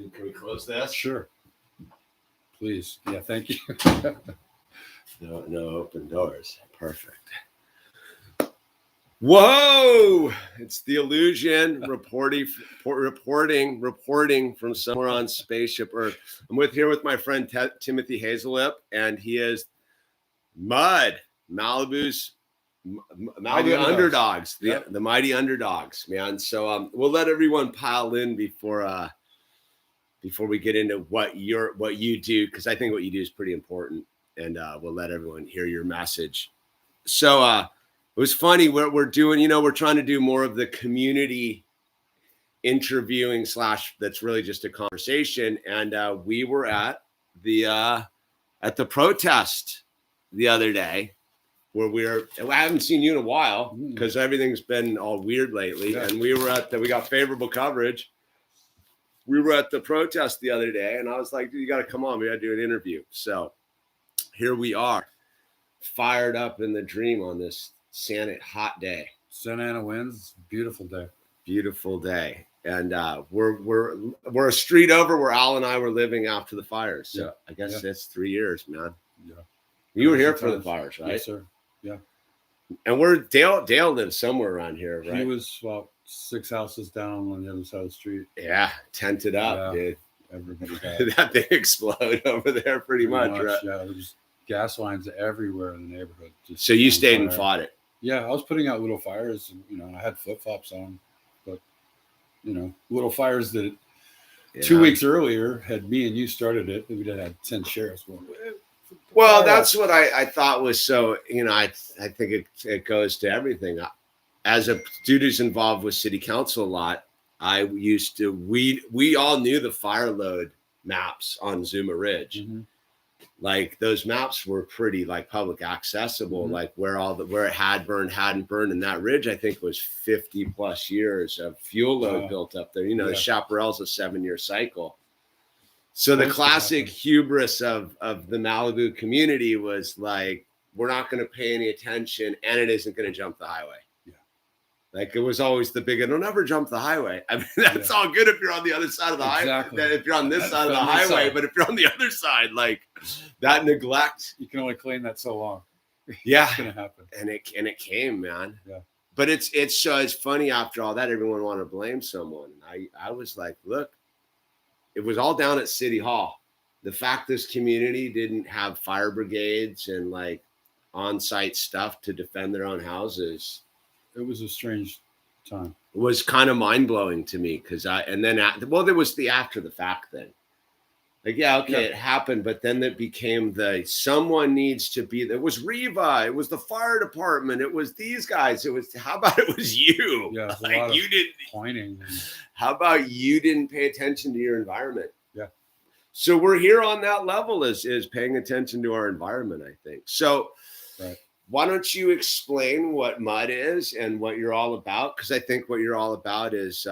Can we close this? Sure. Please. Yeah, thank you. No open doors. Perfect. Whoa! It's the illusion reporting from somewhere on spaceship Earth. I'm here with my friend Timothy Hazelip, and he is Malibu's Mighty Underdogs, the Mighty Underdogs, man. So we'll let everyone pile in before we get into what you do, because I think what you do is pretty important, and we'll let everyone hear your message. So it was funny. We're doing, we're trying to do more of the community interviewing / that's really just a conversation, and we were at the protest the other day, where I haven't seen you in a while because everything's been all weird lately. Yeah. And we got favorable coverage. We were at the protest the other day, and I was like, dude, you got to come on. We got to do an interview. So here we are, fired up in the dream on this hot day. Santa Ana winds. Beautiful day. Beautiful day. And we're a street over where Al and I were living after the fires. So yeah. I guess that's 3 years, man. Yeah. You were here for the fires, right? Yes, sir. Yeah. And Dale lives somewhere around here, right? He was about 6 houses down on the other side of the street. Yeah, tented up, dude. Everybody that thing exploded over there pretty much, right? Yeah, there was gas lines everywhere in the neighborhood. So you stayed and fought it? Yeah, I was putting out little fires. And, I had flip-flops on, but little fires that 2 weeks earlier had me and you started it. We'd had 10 sheriffs going. Well, that's what I thought was so, I think it goes to everything. As a dude who's involved with city council a lot, we all knew the fire load maps on Zuma Ridge. Mm-hmm. Like those maps were pretty public accessible, mm-hmm. Where it had burned, hadn't burned. And that ridge, I think, was 50 plus years of fuel load built up there. The Chaparral's a 7-year cycle. So the classic hubris of the Malibu community was like, we're not going to pay any attention, and it isn't going to jump the highway. Yeah. It was always the big, it'll never jump the highway. I mean, that's all good if you're on the other side of the highway. If you're on this side of the highway, but if you're on the other side, that neglect. You can only claim that so long. Yeah. It's going to happen. And it came, man. Yeah. But it's funny after all that, everyone wanted to blame someone. I was like, look, it was all down at City Hall. The fact this community didn't have fire brigades and on-site stuff to defend their own houses. It was a strange time. It was kind of mind-blowing to me there was the after the fact thing. It happened, but then it became someone needs to be there. It was Riva, it was the fire department, it was these guys, how about it was you? Yeah, you didn't pointing. How about you didn't pay attention to your environment? Yeah. So we're here on that level is paying attention to our environment, I think. So right. Why don't you explain what mud is and what you're all about? Because I think what you're all about is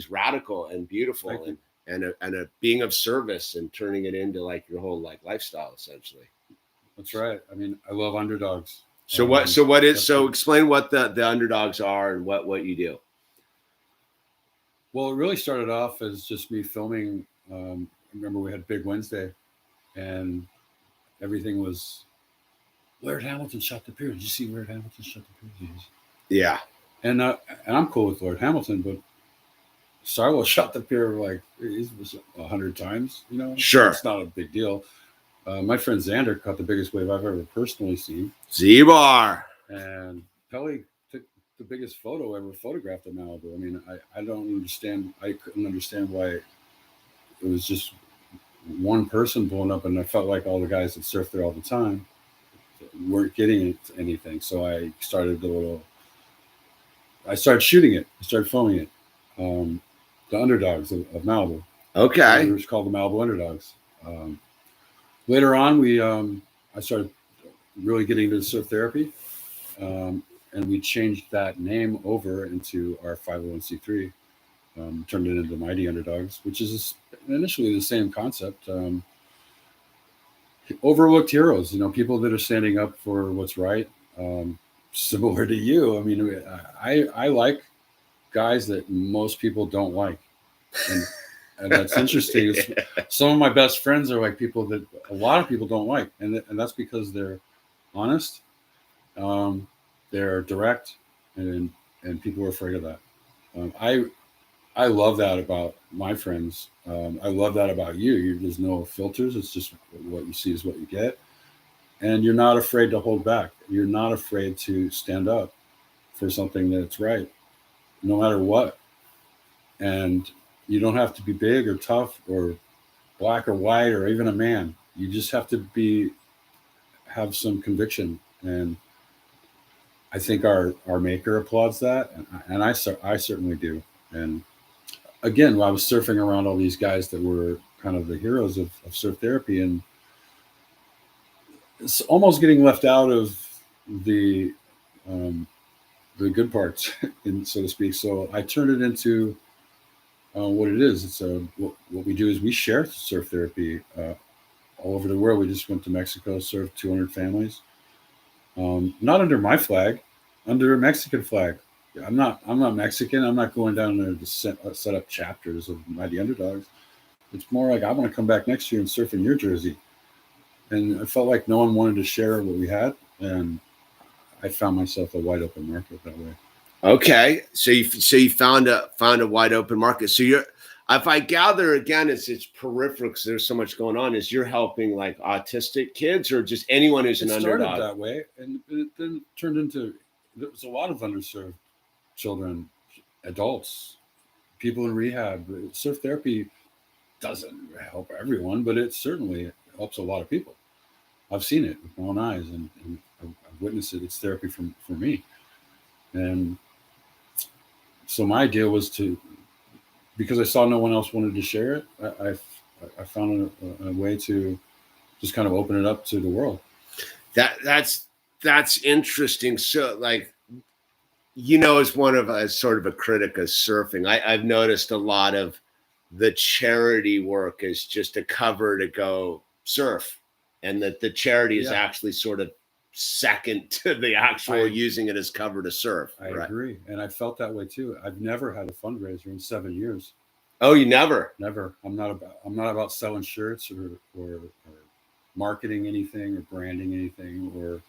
radical and beautiful and a being of service and turning it into your whole lifestyle essentially. That's right. I mean, I love underdogs. So explain what the underdogs are and what you do. Well, it really started off as just me filming. I remember we had Big Wednesday, and everything was Laird Hamilton shot the pier. Did you see Laird Hamilton shot the pier? Yeah. And I'm cool with Laird Hamilton, but Sarlo shot the pier 100 times. Sure, it's not a big deal. My friend Xander caught the biggest wave I've ever personally seen. Z-Bar. And Pelly took the biggest photo ever photographed of Malibu. I mean, I don't understand. I couldn't understand why it was just one person blowing up, and I felt like all the guys that surf there all the time weren't getting anything. So I started shooting it. I started filming it. The underdogs of Malibu. Okay. It was called the Malibu Underdogs. Later on, I started really getting into surf therapy, and we changed that name over into our 501c3, turned it into Mighty Underdogs, which is initially the same concept. Overlooked heroes, people that are standing up for what's right, similar to you. I mean, I like guys that most people don't like. and that's interesting. Some of my best friends are like people that a lot of people don't like, and that's because they're honest, they're direct, and people are afraid of that. I love that about my friends. I love that about you. There's no filters. It's just what you see is what you get, and you're not afraid to hold back. You're not afraid to stand up for something that's right, no matter what. And you don't have to be big or tough or black or white or even a man. You just have to have some conviction. And I think our maker applauds that, and I certainly do. And again, I was surfing around all these guys that were kind of the heroes of surf therapy, and it's almost getting left out of the good parts, so to speak. So I turned it into what it is. It's what we do is we share surf therapy all over the world. We just went to Mexico, served 200 families. Not under my flag, under a Mexican flag. I'm not Mexican. I'm not going down there to set up chapters of Mighty Underdogs. It's more like I want to come back next year and surf in your jersey. And I felt like no one wanted to share what we had, and I found myself a wide open market that way. Okay, so you found a wide open market. So if I gather again, it's peripheral because there's so much going on. Is you're helping like autistic kids or just anyone who's an underdog? It started that way, and it then turned into there's a lot of underserved children, adults, people in rehab. Surf therapy doesn't help everyone, but it certainly helps a lot of people. I've seen it with my own eyes, and I've witnessed it. It's therapy for me. And so my idea was because I saw no one else wanted to share it, I found a way to just kind of open it up to the world. That's interesting. So like, as sort of a critic of surfing, I've noticed a lot of the charity work is just a cover to go surf, and that the charity is actually sort of second to the actual using it as cover to surf. I agree, and I felt that way too. I've never had a fundraiser in 7 years. Oh, you never? Never. I'm not about selling shirts or marketing anything or branding anything, or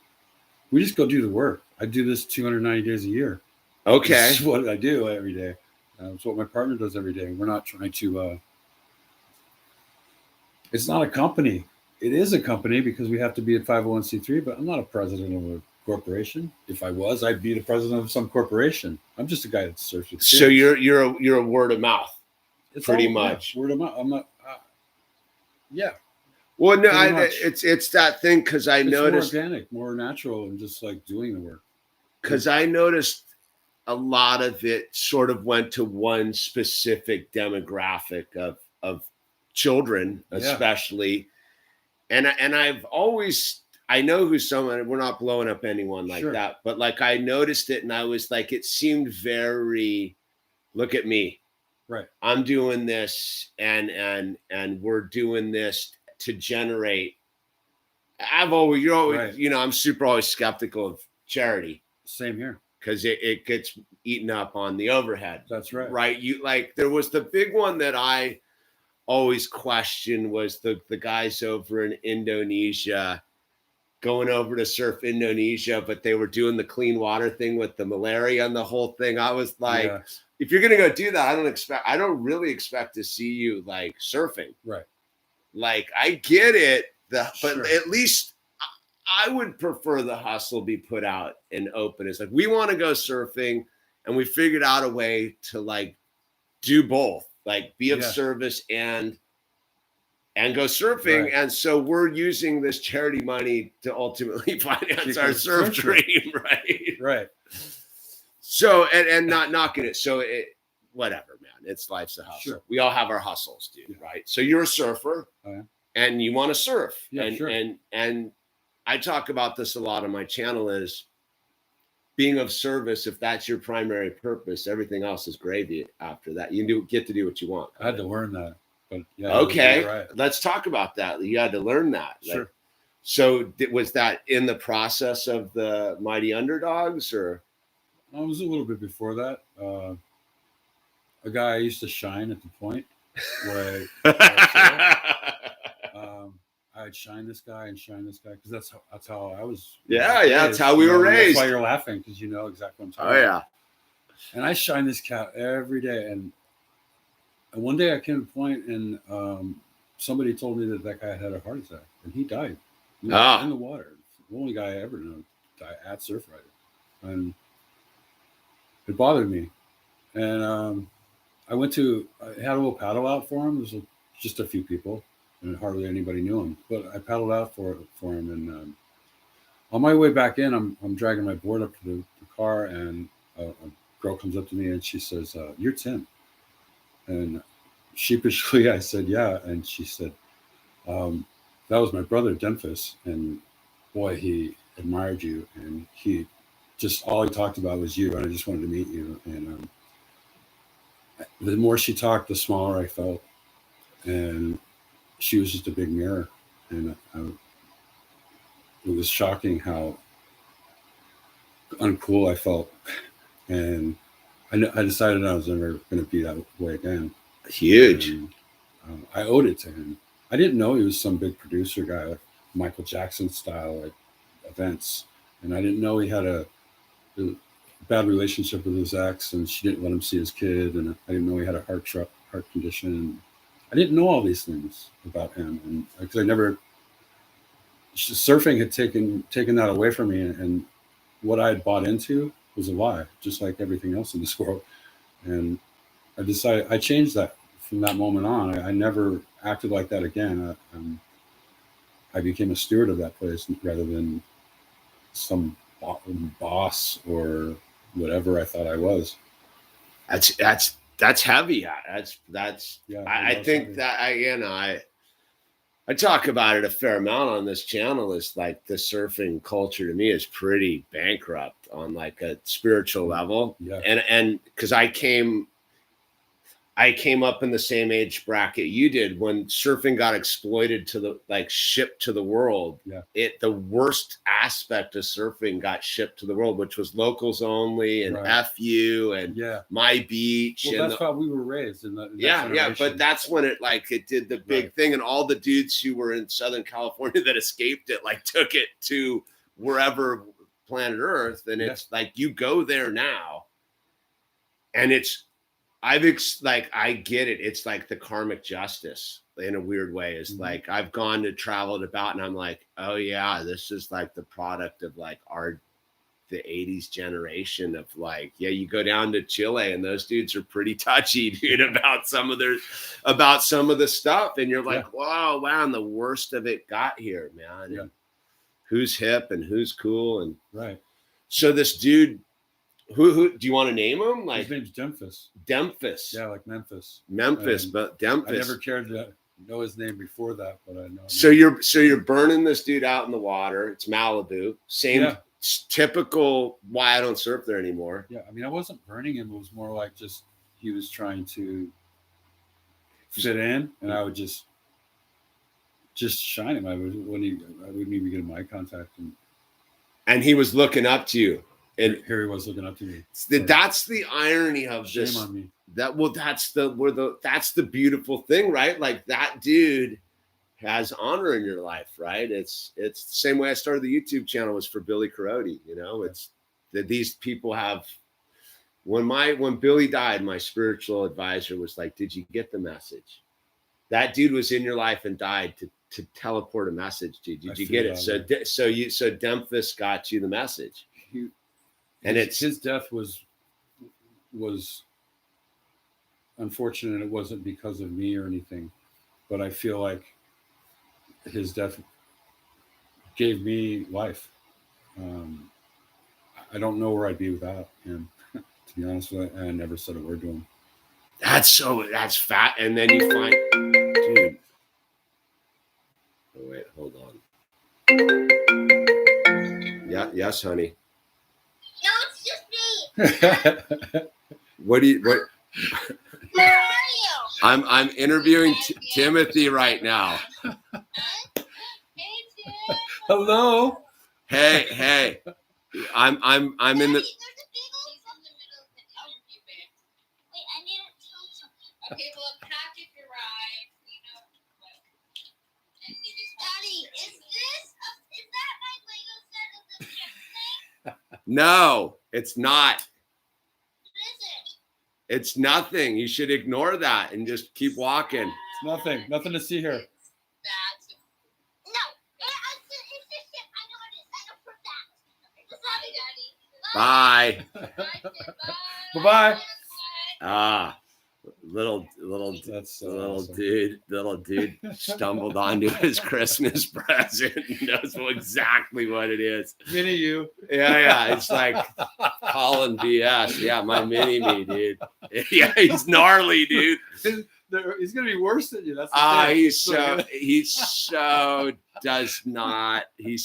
we just go do the work. I do this 290 days a year. Okay, this is what I do every day. It's what my partner does every day. We're not trying to. It's not a company. It is a company because we have to be a 501c3, but I'm not a president of a corporation. If I was, I'd be the president of some corporation. I'm just a guy that surfs with kids. So you're a word of mouth, pretty much. Word of mouth. I'm not. Yeah. Well, no, it's that thing because I noticed more organic, more natural, and just like doing the work. Because I noticed a lot of it sort of went to one specific demographic of children, especially. And I've always, I know who's someone, we're not blowing up anyone like that, but like I noticed it and I was like, it seemed very, look at me. Right. I'm doing this and we're doing this to generate. You're always, I'm super always skeptical of charity. Same here. Because it gets eaten up on the overhead. That's right. Right. There was the big one that I always questioned was the guys over in Indonesia going over to surf Indonesia, but they were doing the clean water thing with the malaria and the whole thing. I was like, if you're gonna go do that, I don't really expect to see you like surfing. Right. Like I get it, but at least I would prefer the hustle be put out and open. It's like we want to go surfing, and we figured out a way to like do both, like be of service and go surfing. Right. And so we're using this charity money to ultimately finance our surf dream, right? Right. So and not knocking it. So whatever, man. It's life's a hustle. Sure. We all have our hustles, dude. Right. So you're a surfer, and you want to surf, and I talk about this a lot on my channel is being of service. If that's your primary purpose, everything else is gravy after that. You get to do what you want. I had to learn that. But okay, right. Let's talk about that. You had to learn that. Sure. Like, so was that in the process of the Mighty Underdogs or? It was a little bit before that. A guy I used to shine at the point where I I'd shine this guy because that's how I was. Yeah, that's how we were raised. That's why you're laughing, because you know exactly what I'm talking about. Oh yeah. And I shine this cat every day, and one day I came to a point, and somebody told me that guy had a heart attack, and he died in the water. The only guy I ever known to die at Surfrider, and it bothered me. And I had a little paddle out for him. There was just a few people, and hardly anybody knew him. But I paddled out for him, and on my way back in, I'm dragging my board up to the car, and a girl comes up to me and she says, "You're Tim." And sheepishly I said, "Yeah." And she said, "That was my brother, Demphis, and boy, he admired you, and he just all he talked about was you, and I just wanted to meet you." And the more she talked, the smaller I felt, and she was just a big mirror, and it was shocking how uncool I felt, and I decided I was never going to be that way again. Huge. And, I owed it to him. I didn't know he was some big producer guy, like Michael Jackson style at events, and I didn't know he had a bad relationship with his ex, and she didn't let him see his kid, and I didn't know he had a heart condition, and I didn't know all these things about him, and because surfing had taken that away from me, and what I had bought into was a lie, just like everything else in this world. And I changed that from that moment on. I never acted like that again. I became a steward of that place rather than some boss or whatever I thought I was. That's heavy. That's yeah. I think heavy. That I talk about it a fair amount on this channel. Is like the surfing culture to me is pretty bankrupt on like a spiritual level. Yeah. And because I came up in the same age bracket you did when surfing got exploited shipped to the world. Yeah. The worst aspect of surfing got shipped to the world, which was locals only and FU and My Beach. Well, that's how we were raised in that generation. Yeah. But that's when it did the big thing, and all the dudes who were in Southern California that escaped it took it to wherever planet Earth, and it's like you go there now, and I get it. It's like the karmic justice in a weird way. It's like I've gone to traveled about, and I'm like, oh yeah, this is like the product of like the 80s generation of you go down to Chile and those dudes are pretty touchy, dude, about some of the stuff, and you're like, wow, and the worst of it got here, man. Yeah. And who's hip and who's cool, and right. So this dude. Who do you want to name him? His name's Demphis. Demphis. Yeah, like Memphis. But Demphis. I never cared to know his name before that, but I know. So you're burning this dude out in the water. It's Malibu. Same typical why I don't surf there anymore. Yeah, I mean, I wasn't burning him. It was more like just he was trying to fit in, and I would just shine him. I wouldn't even get him eye contact, and he was looking up to you. And here he was looking up to me. That's the irony of Shame this. On me. That's the beautiful thing, right? Like that dude has honor in your life, right? It's the same way I started the YouTube channel was for Billy Carodi. You know, it's that these people have. When Billy died, my spiritual advisor was like, "Did you get the message? That dude was in your life and died to teleport a message to you. Did you get it? So Demphis got you the message." And his death was unfortunate. It wasn't because of me or anything, but I feel like his death gave me life. I don't know where I'd be without him, to be honest with you. I never said a word to him. That's fat. And then you find, dude. Oh wait, hold on. Yeah, yes, honey. No, it's just me. What? Where are you? I'm interviewing Timothy right now. Hey, Tim. Hello. Hey. I'm in the. There's a big old in the middle of the interview, babe. Wait, I need to tell something. Okay, well, pack if you're No, it's not. What is it? It's nothing. You should ignore that and just keep walking. It's nothing to see here. That's no. It's just shit. I know it is. I know for that. Bye, Daddy. Bye. Bye-bye. Ah, little That's little awesome. dude stumbled onto his Christmas present. He knows exactly what it is. Mini you. Yeah. It's like calling BS. Yeah, my mini me, dude. Yeah, he's gnarly, dude. He's gonna be worse than you. That's the thing. He's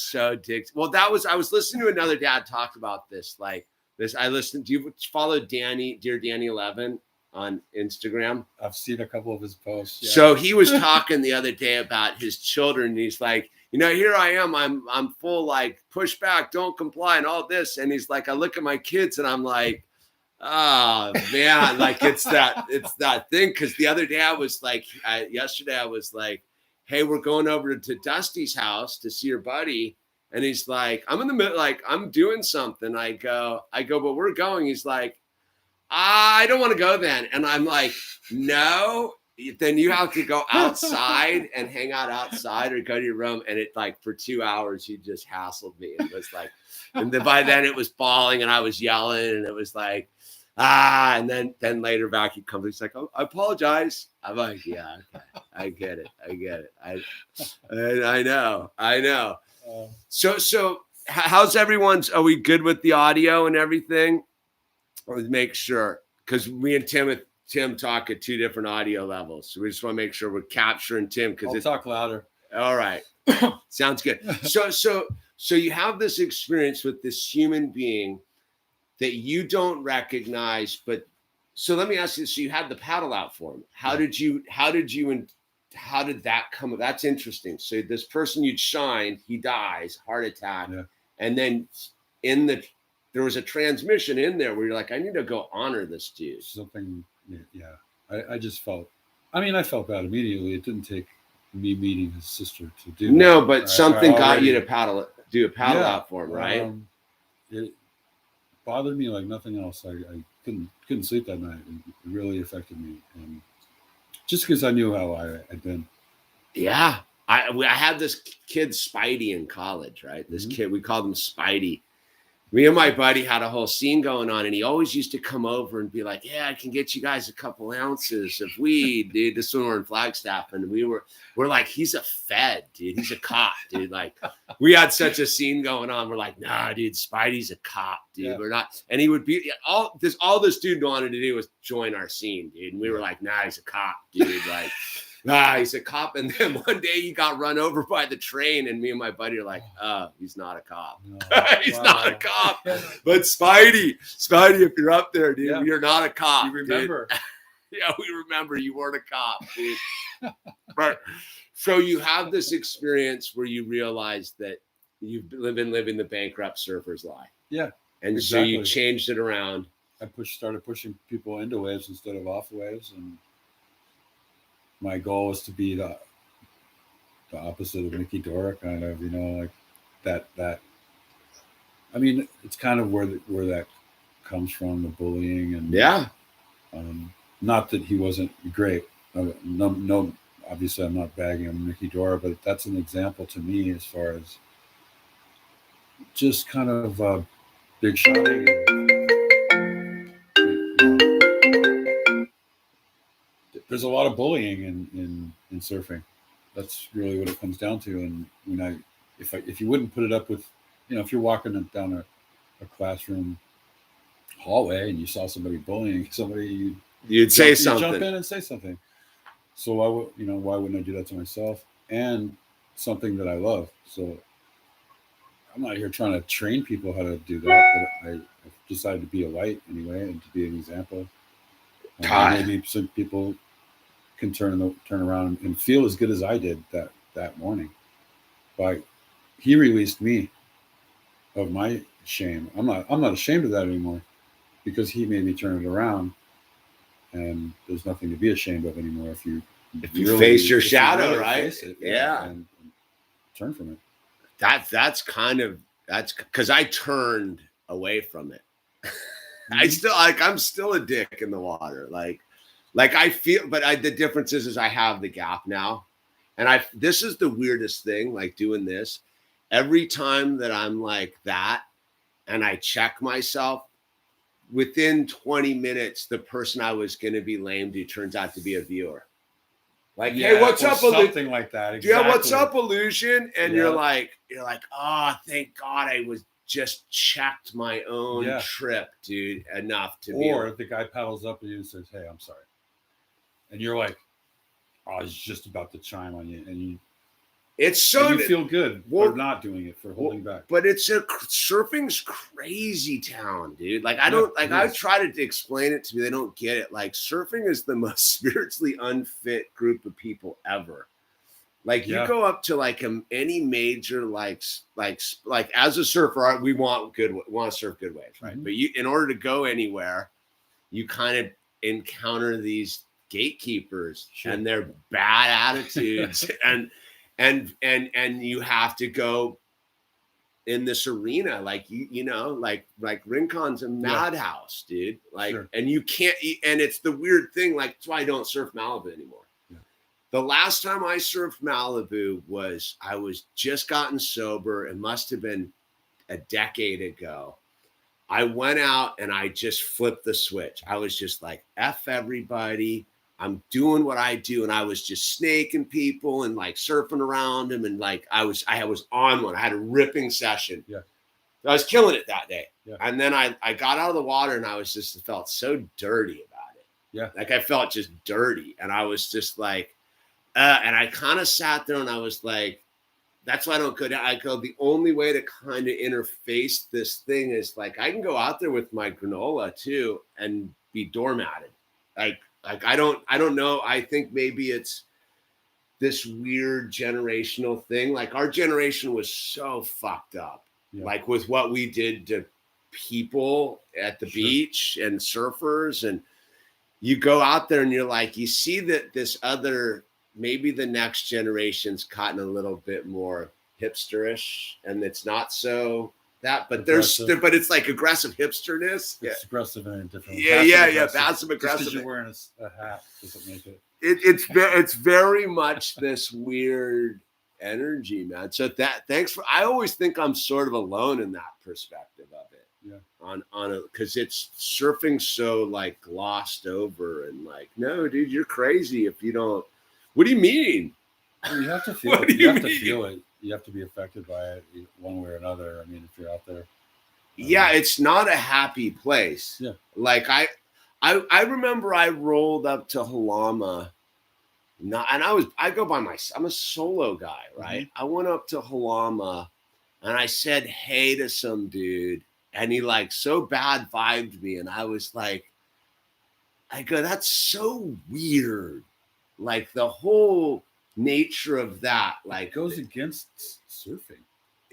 so dicks. Well, I was listening to another dad talk about this. Like this, I listened. Do you follow Dear Danny 11 on Instagram? I've seen a couple of his posts. Yeah. So he was talking the other day about his children. And he's like, here I am. I'm full like push back, don't comply, and all this. And he's like, I look at my kids and I'm like, oh man, like it's that thing. Because the other day yesterday I was like, hey, we're going over to Dusty's house to see your buddy. And he's like, I'm in the middle, like I'm doing something. I go, but we're going. He's like, I don't want to go then. And I'm like, no, then you have to go outside and hang out outside or go to your room. And it like for 2 hours, you just hassled me. And it was like, and then by then it was falling and I was yelling and it was like, and then later back he comes, he's like, oh, I apologize. I'm like, yeah, okay. I get it. I know. So how's everyone's, are we good with the audio and everything? Or make sure, because me and Tim talk at 2 different audio levels. So we just want to make sure we're capturing Tim. Because I'll talk louder. All right. Sounds good. So you have this experience with this human being that you don't recognize, but so let me ask you, so you had the paddle out for him. How did that come? That's interesting. So this person you'd shined, he dies, heart attack. Yeah. And then there was a transmission in there where you're like, I need to go honor this dude. Something. Yeah. I just felt, I felt bad immediately. It didn't take me meeting his sister to do no, that. But something got you to do a paddle out for him, right? It bothered me like nothing else. I couldn't sleep that night. It really affected me, and just because I knew how I had been. Yeah, I had this kid Spidey in college, right? This kid, we called him Spidey. Me and my buddy had a whole scene going on, and he always used to come over and be like, yeah, I can get you guys a couple ounces of weed, dude. This when we're in Flagstaff, and we're like, he's a fed, dude. He's a cop, dude. Like, we had such a scene going on. We're like, nah, dude, Spidey's a cop, dude. Yeah. We're not. And he would be, all this dude wanted to do was join our scene, dude. And we were like, nah, he's a cop, dude. Like, he's a cop. And then one day he got run over by the train, and me and my buddy are like, he's not a cop. No. He's not a cop. But Spidey, if you're up there, dude, you're not a cop. You remember. Yeah, we remember you weren't a cop, dude. But so you have this experience where you realize that you've been living the bankrupt surfer's life. Yeah. And exactly. So you changed it around. I started pushing people into waves instead of off waves, and my goal was to be the opposite of Mickey Dora, kind of, like that. It's kind of where that comes from, the bullying, and not that he wasn't great. No, obviously I'm not bagging on Mickey Dora, but that's an example to me as far as just kind of big shotting. There's a lot of bullying in surfing. That's really what it comes down to. And if you wouldn't put it up with, if you're walking down a classroom hallway and you saw somebody bullying somebody, you'd say something. You'd jump in and say something. So why wouldn't I do that to myself and something that I love? So I'm not here trying to train people how to do that, but I decided to be a light anyway and to be an example. Maybe some people can turn around and feel as good as I did that morning. But he released me of my shame. I'm not ashamed of that anymore because he made me turn it around. And there's nothing to be ashamed of anymore if you really face your shadow, really right? Face it, and turn from it. That's because I turned away from it. Mm-hmm. I'm still a dick in the water. Like I feel, but the difference is I have the gap now. And this is the weirdest thing, like doing this. Every time that I'm like that and I check myself, within 20 minutes, the person I was going to be lame to turns out to be a viewer. Like, hey, what's up? Something like that. Exactly. Yeah, what's up, Illusion? And you're like, oh, thank God I was just checked my own trip, dude, enough to be. Or the guy paddles up at you and says, hey, I'm sorry. And you're like, oh, I was just about to chime on you. And it's so you feel good for not doing it, for holding back. But surfing's crazy town, dude. Like I try to explain it to me, they don't get it. Like surfing is the most spiritually unfit group of people ever. Like you go up to like any major like as a surfer, we want to surf good waves, right? Mm-hmm. But in order to go anywhere, you kind of encounter these gatekeepers and their bad attitudes and you have to go in this arena, like like Rincon's a madhouse, dude. Like, and you can't. And it's the weird thing. Like, that's why I don't surf Malibu anymore. Yeah. The last time I surfed Malibu I was just gotten sober. It must have been a decade ago. I went out and I just flipped the switch. I was just like, F everybody. I'm doing what I do. And I was just snaking people and like surfing around them. And like, I was on one. I had a ripping session. Yeah. I was killing it that day. Yeah. And then I got out of the water and I felt so dirty about it. Yeah. Like I felt just dirty. And I was just like, and I kind of sat there and I was like, that's why I don't go down. I go, the only way to kind of interface this thing is like, I can go out there with my granola too and be doormatted. Like I don't know. I think maybe it's this weird generational thing. Like our generation was so fucked up, like with what we did to people at the beach and surfers. And you go out there and you're like, you see that this other, maybe the next generation's gotten a little bit more hipsterish and it's not so that, but but it's like aggressive hipsterness. It's aggressive in a different way. Passive aggressive. Just because you're wearing a hat doesn't make it. It's very much this weird energy, man. So I always think I'm sort of alone in that perspective of it. Yeah. Because it's surfing so like glossed over and like, no, dude, you're crazy if you don't. What do you mean? Well, you have to feel it. You have to feel it. You have to be affected by it one way or another. I mean, if you're out there. It's not a happy place. Yeah. Like I remember I rolled up to Halama. And I go by myself. I'm a solo guy, right? Mm-hmm. I went up to Halama and I said hey to some dude and he like so bad vibed me. And I was like, I go, that's so weird. Like the whole nature of that, like, goes against surfing.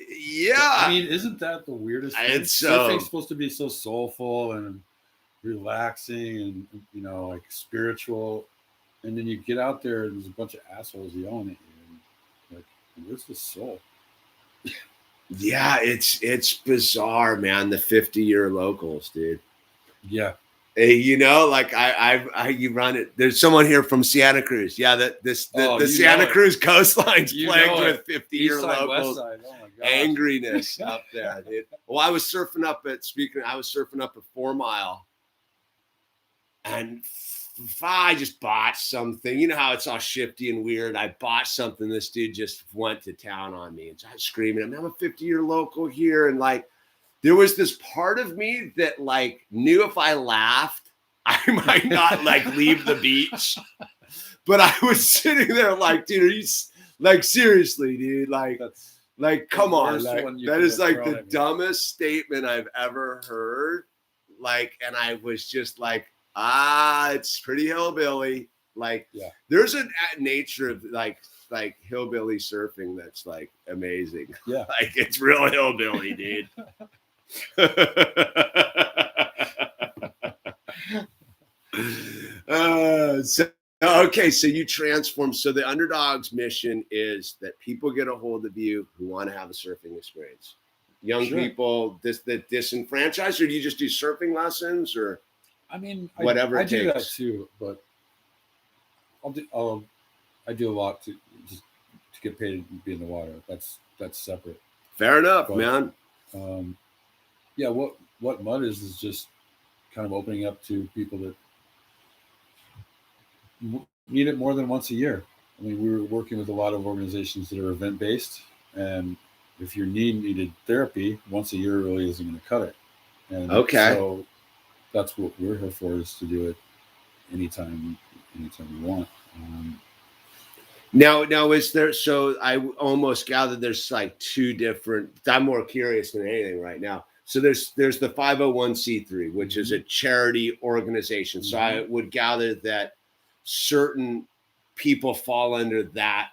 Yeah. I mean, isn't that the weirdest thing? Surfing's supposed to be so soulful and relaxing and, like spiritual. And then you get out there and there's a bunch of assholes yelling at you. And like, where's the soul? Yeah, it's bizarre, man. The 50-year locals, dude. Yeah. Like you run it. There's someone here from Santa Cruz. Yeah, the Santa Cruz coastline's plagued with 50-year locals. Oh my angriness up there, dude. Well, I was surfing up at 4 Mile, and I just botched something. You know how it's all shifty and weird. I botched something. This dude just went to town on me, and so I was screaming, "I'm a 50-year local here," and like. There was this part of me that like knew if I laughed, I might not like leave the beach. But I was sitting there like, dude, are you like seriously, dude? Like come on. Like, that is like the dumbest statement I've ever heard. Like, and I was just like, it's pretty hillbilly. Like, there's a nature of like hillbilly surfing that's like amazing. Yeah. Like it's real hillbilly, dude. So you transform. So the Underdogs mission is that people get a hold of you who want to have a surfing experience. young Sure. people disenfranchised, or do you just do surfing lessons or I mean, whatever I it do that takes? too, but I do a lot to get paid to be in the water. That's separate. Fair enough, But, man. Yeah, what mud is just kind of opening up to people that need it more than once a year. I mean, we were working with a lot of organizations that are event based, and if your knee needed therapy, once a year really isn't going to cut it. And Okay. so that's what we're here for, is to do it anytime we want. Now is there, so I almost gathered there's like two different, I'm more curious than anything right now. So there's the 501c3, which is a charity organization. So I would gather that certain people fall under that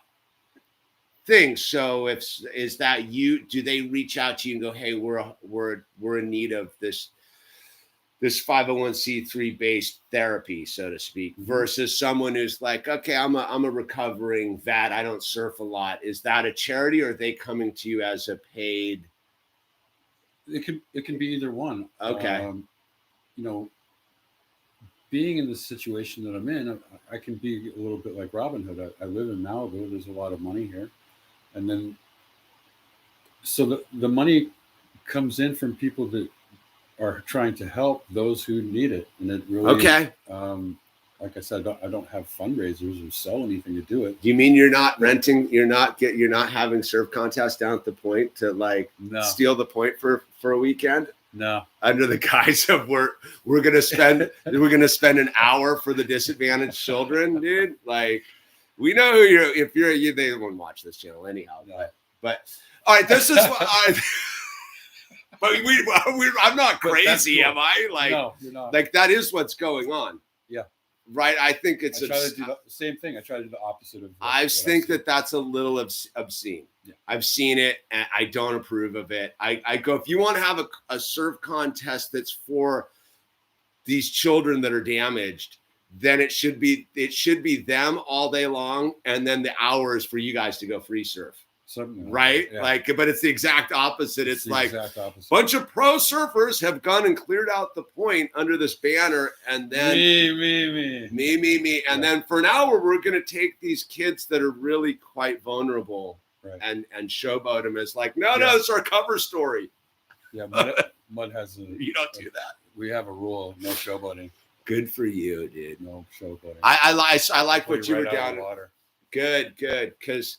thing. So is that you, do they reach out to you and go, hey, we're in need of this 501c3 based therapy, so to speak, versus someone who's like, okay, I'm a recovering vet, I don't surf a lot. Is that a charity, or are they coming to you as a paid? It can be either one. Okay. You know, being in the situation that I'm in, I can be a little bit like Robin Hood. I live in Malibu. There's a lot of money here, and then so the money comes in from people that are trying to help those who need it, and it really Okay. Like I said, I don't have fundraisers or sell anything to do it. Do you mean you're not renting? You're not having surf contests down at the point to like steal the point for a weekend? No. Under the guise of we're gonna spend an hour for the disadvantaged children, dude. Like, we know who you're. If you, they won't watch this channel anyhow. No. But all right, this is what I. But I'm not crazy, am I? Like, no, you're not. Like, that is what's going on. Yeah. Right. I think it's. I try to do the same thing. I try to do the opposite of. I think that's a little obscene. Yeah. I've seen it, and I don't approve of it. I go, if you want to have a surf contest that's for these children that are damaged, then it should be them all day long, and then the hours for you guys to go free surf. Something right? Yeah. Like, but it's the exact opposite. It's like a bunch of pro surfers have gone and cleared out the point under this banner, and then me. And then for an hour, we're going to take these kids that are really quite vulnerable, right, and showboat them as like, no, it's our cover story. Yeah, Mud has a. You don't do that. We have a rule: no showboating. Good for you, dude. No showboating. I like what you were down. Water. Good, because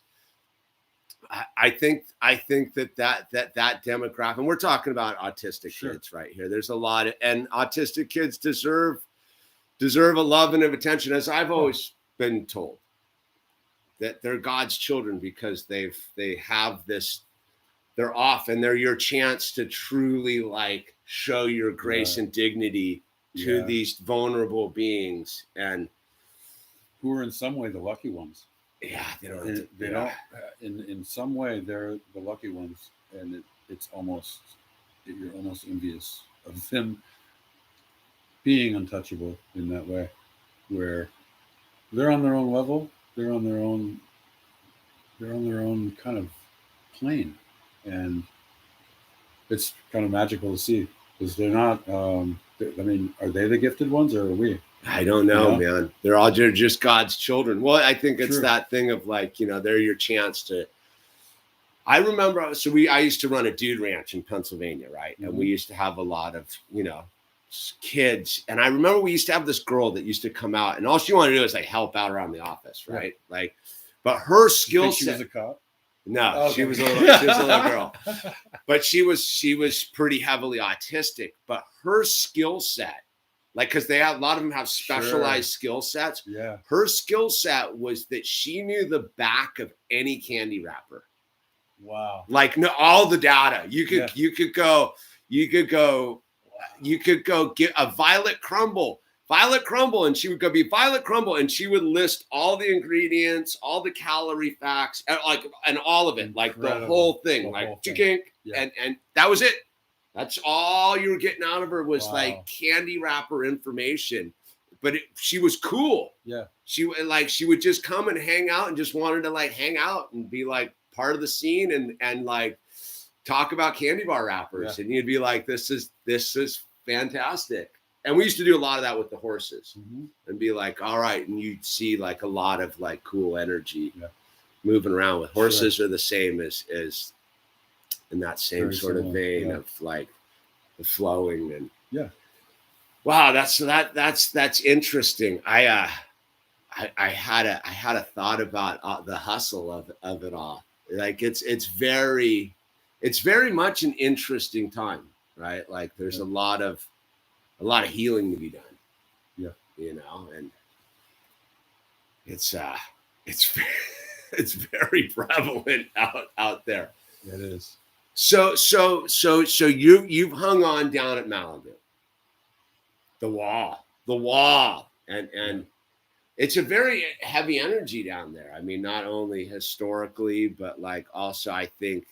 I think that demographic, and we're talking about autistic kids right here. There's a lot of, and autistic kids deserve a love and of attention, as I've always been told, that they're God's children because they have this, they're off, and they're your chance to truly like show your grace and dignity to these vulnerable beings, and who are in some way the lucky ones. Yeah, they don't. In some way, they're the lucky ones, and you're almost envious of them being untouchable in that way, where they're on their own level, they're on their own kind of plane, and it's kind of magical to see, because they're not. I mean, are they the gifted ones, or are we? I don't know, man. They're just God's children. Well, I think it's that thing of like, they're your chance to. I remember, I used to run a dude ranch in Pennsylvania, right? And we used to have a lot of, kids. And I remember we used to have this girl that used to come out, and all she wanted to do is like help out around the office, right? Yeah. Like, but her skill set. She was a cop? No, okay. She was a little girl, but she was pretty heavily autistic. But her skill set, like, because a lot of them have specialized skill sets. Yeah, her skill set was that she knew the back of any candy wrapper. Wow! Like, no, all the data. You could go get a violet crumble, and she would go be violet crumble, and she would list all the ingredients, all the calorie facts, and all of it, like the whole thing, and that was it. That's all you were getting out of her was like candy wrapper information. But she was cool. Yeah, she would just come and hang out, and just wanted to like hang out and be like part of the scene, and like talk about candy bar wrappers, and you'd be like, this is fantastic. And we used to do a lot of that with the horses, and be like, all right. And you'd see like a lot of like cool energy moving around with horses. Are the same as in that same very sort similar, of vein of like the flowing and wow, that's interesting. I had a thought about the hustle of it all. Like it's very much an interesting time, right? Like there's a lot of healing to be done. Yeah, you know, and it's very prevalent out there. It is. So you've hung on down at Malibu. The wall, and it's a very heavy energy down there. I mean, not only historically, but like also I think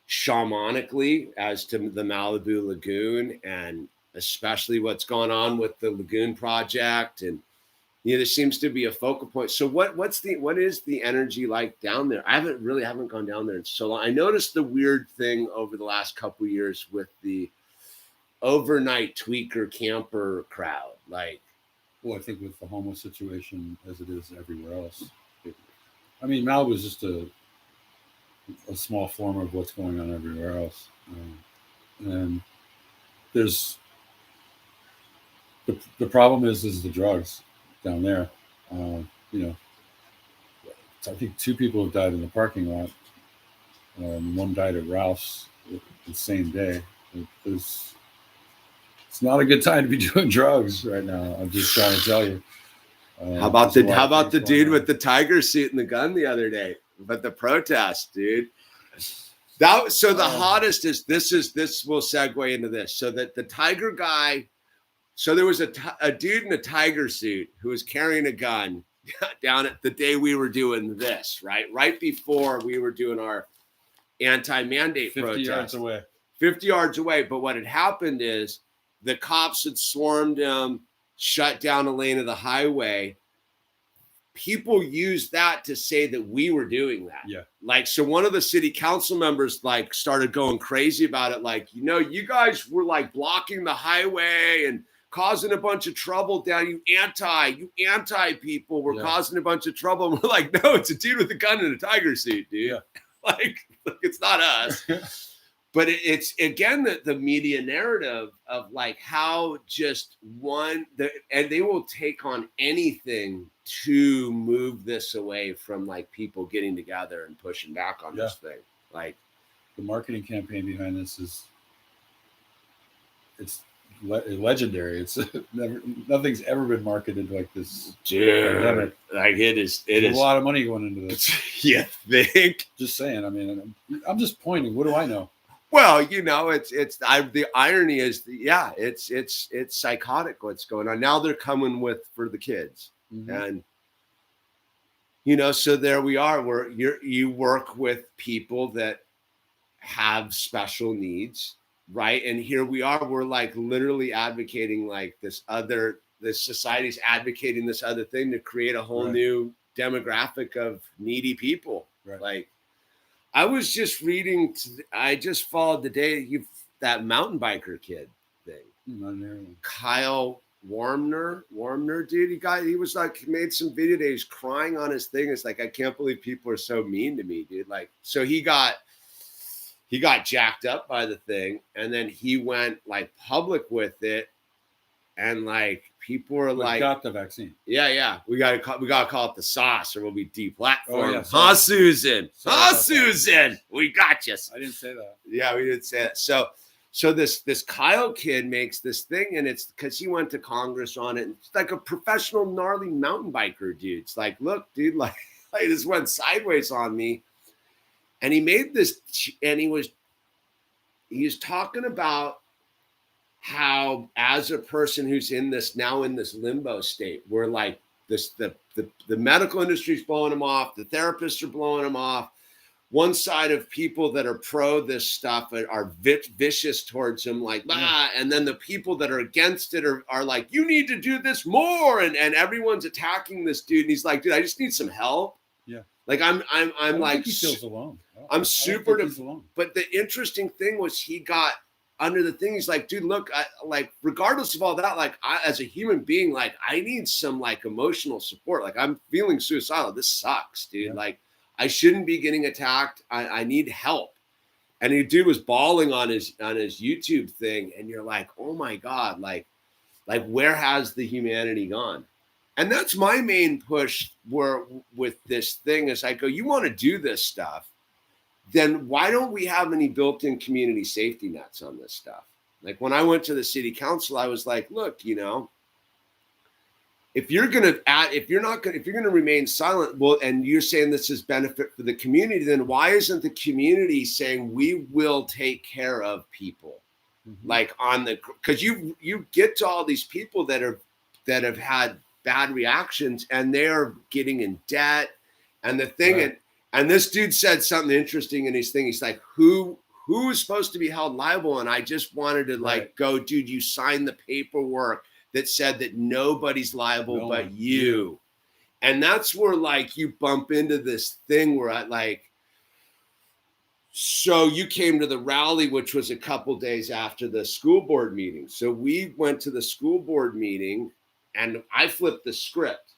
shamanically as to the Malibu Lagoon, and especially what's going on with the Lagoon project, and there seems to be a focal point. So what is the energy like down there? I haven't gone down there in so long. I noticed the weird thing over the last couple of years with the overnight tweaker camper crowd. Like, well, I think with the homeless situation as it is everywhere else, I mean, Malibu is just a small form of what's going on everywhere else. And there's the problem is the drugs down there. I think 2 people have died in the parking lot. One died at Ralph's the same day. It's not a good time to be doing drugs right now. I'm just trying to tell you. How about the dude with the tiger suit and the gun the other day? But the protest, dude. The hottest is this will segue into this. So that the tiger guy. So there was a dude in a tiger suit who was carrying a gun down at the day we were doing this, right before we were doing our anti-mandate 50 protest. 50 yards away. But what had happened is the cops had swarmed him, shut down a lane of the highway. People used that to say that we were doing that. Yeah. Like, so one of the city council members like started going crazy about it. Like, you guys were like blocking the highway and causing a bunch of trouble down. You anti people were causing a bunch of trouble. And we're like, no, it's a dude with a gun and a tiger suit, dude. Yeah. like it's not us. But it's again the media narrative of like how just and they will take on anything to move this away from like people getting together and pushing back on this thing. Like the marketing campaign behind this it's legendary. It's nothing's ever been marketed like this. Dude, pandemic. Like it is a lot of money going into this. You think? Just saying. I mean, I'm just pointing. What do I know? Well, the irony is, it's psychotic what's going on. Now they're coming for the kids. And, so there we are where you work with people that have special needs, right? And here we are, we're like literally advocating like this society's advocating this other thing to create a whole new demographic of needy people. Right. Like, I was just reading. I just followed the day that mountain biker kid thing. Kyle Warmner, dude. He was like made some video days crying on his thing. It's like I can't believe people are so mean to me, dude. Like so he got jacked up by the thing, and then he went like public with it, and like people were like, got the vaccine. Yeah. We gotta call it the sauce, or we'll be deplatformed. Oh, yeah, Susan. Susan. We got you. I didn't say that. Yeah, we didn't say that. So this Kyle kid makes this thing, and it's because he went to Congress on it. It's like a professional gnarly mountain biker dude. It's like, look, dude, like this went sideways on me. And he made this, and he was talking about how as a person who's in this limbo state, where like the medical industry's blowing him off, the therapists are blowing him off. One side of people that are pro this stuff are vicious towards him, like, and then the people that are against it are like, you need to do this more. And everyone's attacking this dude. And he's like, dude, I just need some help. Yeah. Like I'm like, he feels alone. I'm super, he's alone. But the interesting thing was he got under the thing. He's like, dude, look, like, regardless of all that, like, as a human being, like, I need some like emotional support. Like, I'm feeling suicidal. This sucks, dude. Yeah. Like, I shouldn't be getting attacked. I need help. And the dude was bawling on his YouTube thing. And you're like, oh my God, like where has the humanity gone? And that's my main push with this thing is I go, you want to do this stuff, then why don't we have any built-in community safety nets on this stuff? Like when I went to the city council, I was like, look, you know, if you're going to remain silent, well, and you're saying this is benefit for the community, then why isn't the community saying we will take care of people? Like because you get to all these people that have had bad reactions and they're getting in debt. And the thing, right. and this dude said something interesting in his thing. He's like, who is supposed to be held liable? And I just wanted to like go, dude, you signed the paperwork that said that nobody's liable but you. And that's where like you bump into this thing where I like, so you came to the rally, which was a couple days after the school board meeting. So we went to the school board meeting and I flipped the script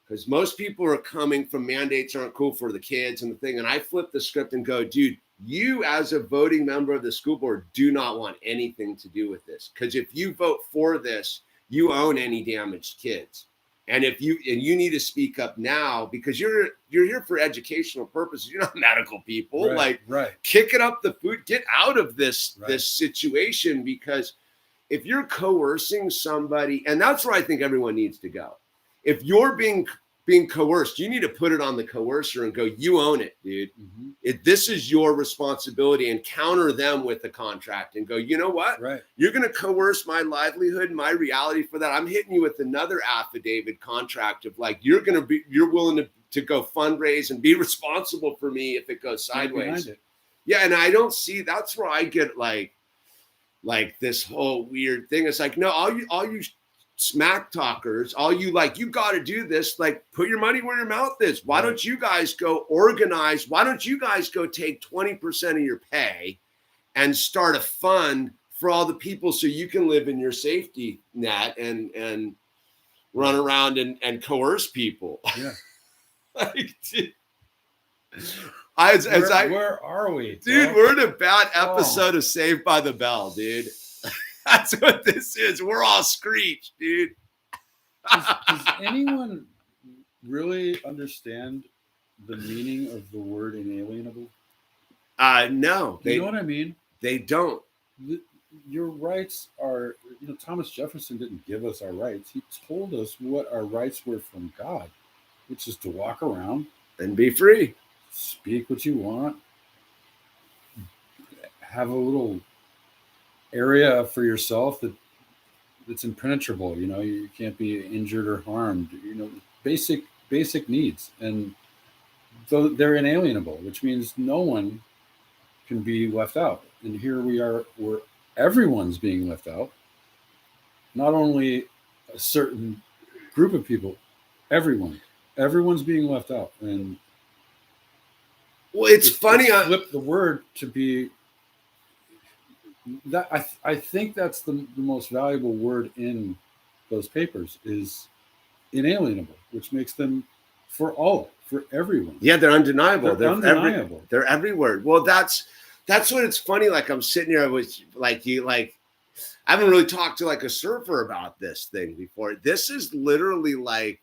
because most people are coming from mandates aren't cool for the kids and the thing. And I flipped the script and go, dude, you as a voting member of the school board do not want anything to do with this. Because if you vote for this, you own any damaged kids. And you need to speak up now because you're here for educational purposes. You're not medical people. Kick it up the food, get out of this situation, because if you're coercing somebody, and that's where I think everyone needs to go. If you're being coerced, you need to put it on the coercer and go, you own it, dude. This is your responsibility, and counter them with a contract and go, you know what? You're going to coerce my livelihood, my reality for that. I'm hitting you with another affidavit contract of like, you're willing to go fundraise and be responsible for me if it goes sideways. Yeah. And I don't see, that's where I get like this whole weird thing. It's like, no, all you smack talkers, all you like, you got to do this, like put your money where your mouth is. Why don't you guys go organize? Why don't you guys go take 20% of your pay and start a fund for all the people so you can live in your safety net and run around and coerce people? Yeah. Like, dude, where are we? Dude, we're in a bad episode of Saved by the Bell, dude. That's what this is. We're all screeched, dude. Does anyone really understand the meaning of the word inalienable? No. You know what I mean? They don't. Your rights are, Thomas Jefferson didn't give us our rights. He told us what our rights were from God, which is to walk around and be free. Speak what you want. Have a little area for yourself that's impenetrable. You can't be injured or harmed. Basic needs, and so they're inalienable, which means no one can be left out. And here we are, where everyone's being left out. Not only a certain group of people, everyone's being left out. And well, it's funny. Flip the word to be. That I think that's the most valuable word in those papers is inalienable, which makes them for everyone. Yeah, they're undeniable. They're undeniable. They're everywhere. Well, that's what it's funny. Like I'm sitting here with I haven't really talked to like a surfer about this thing before. This is literally like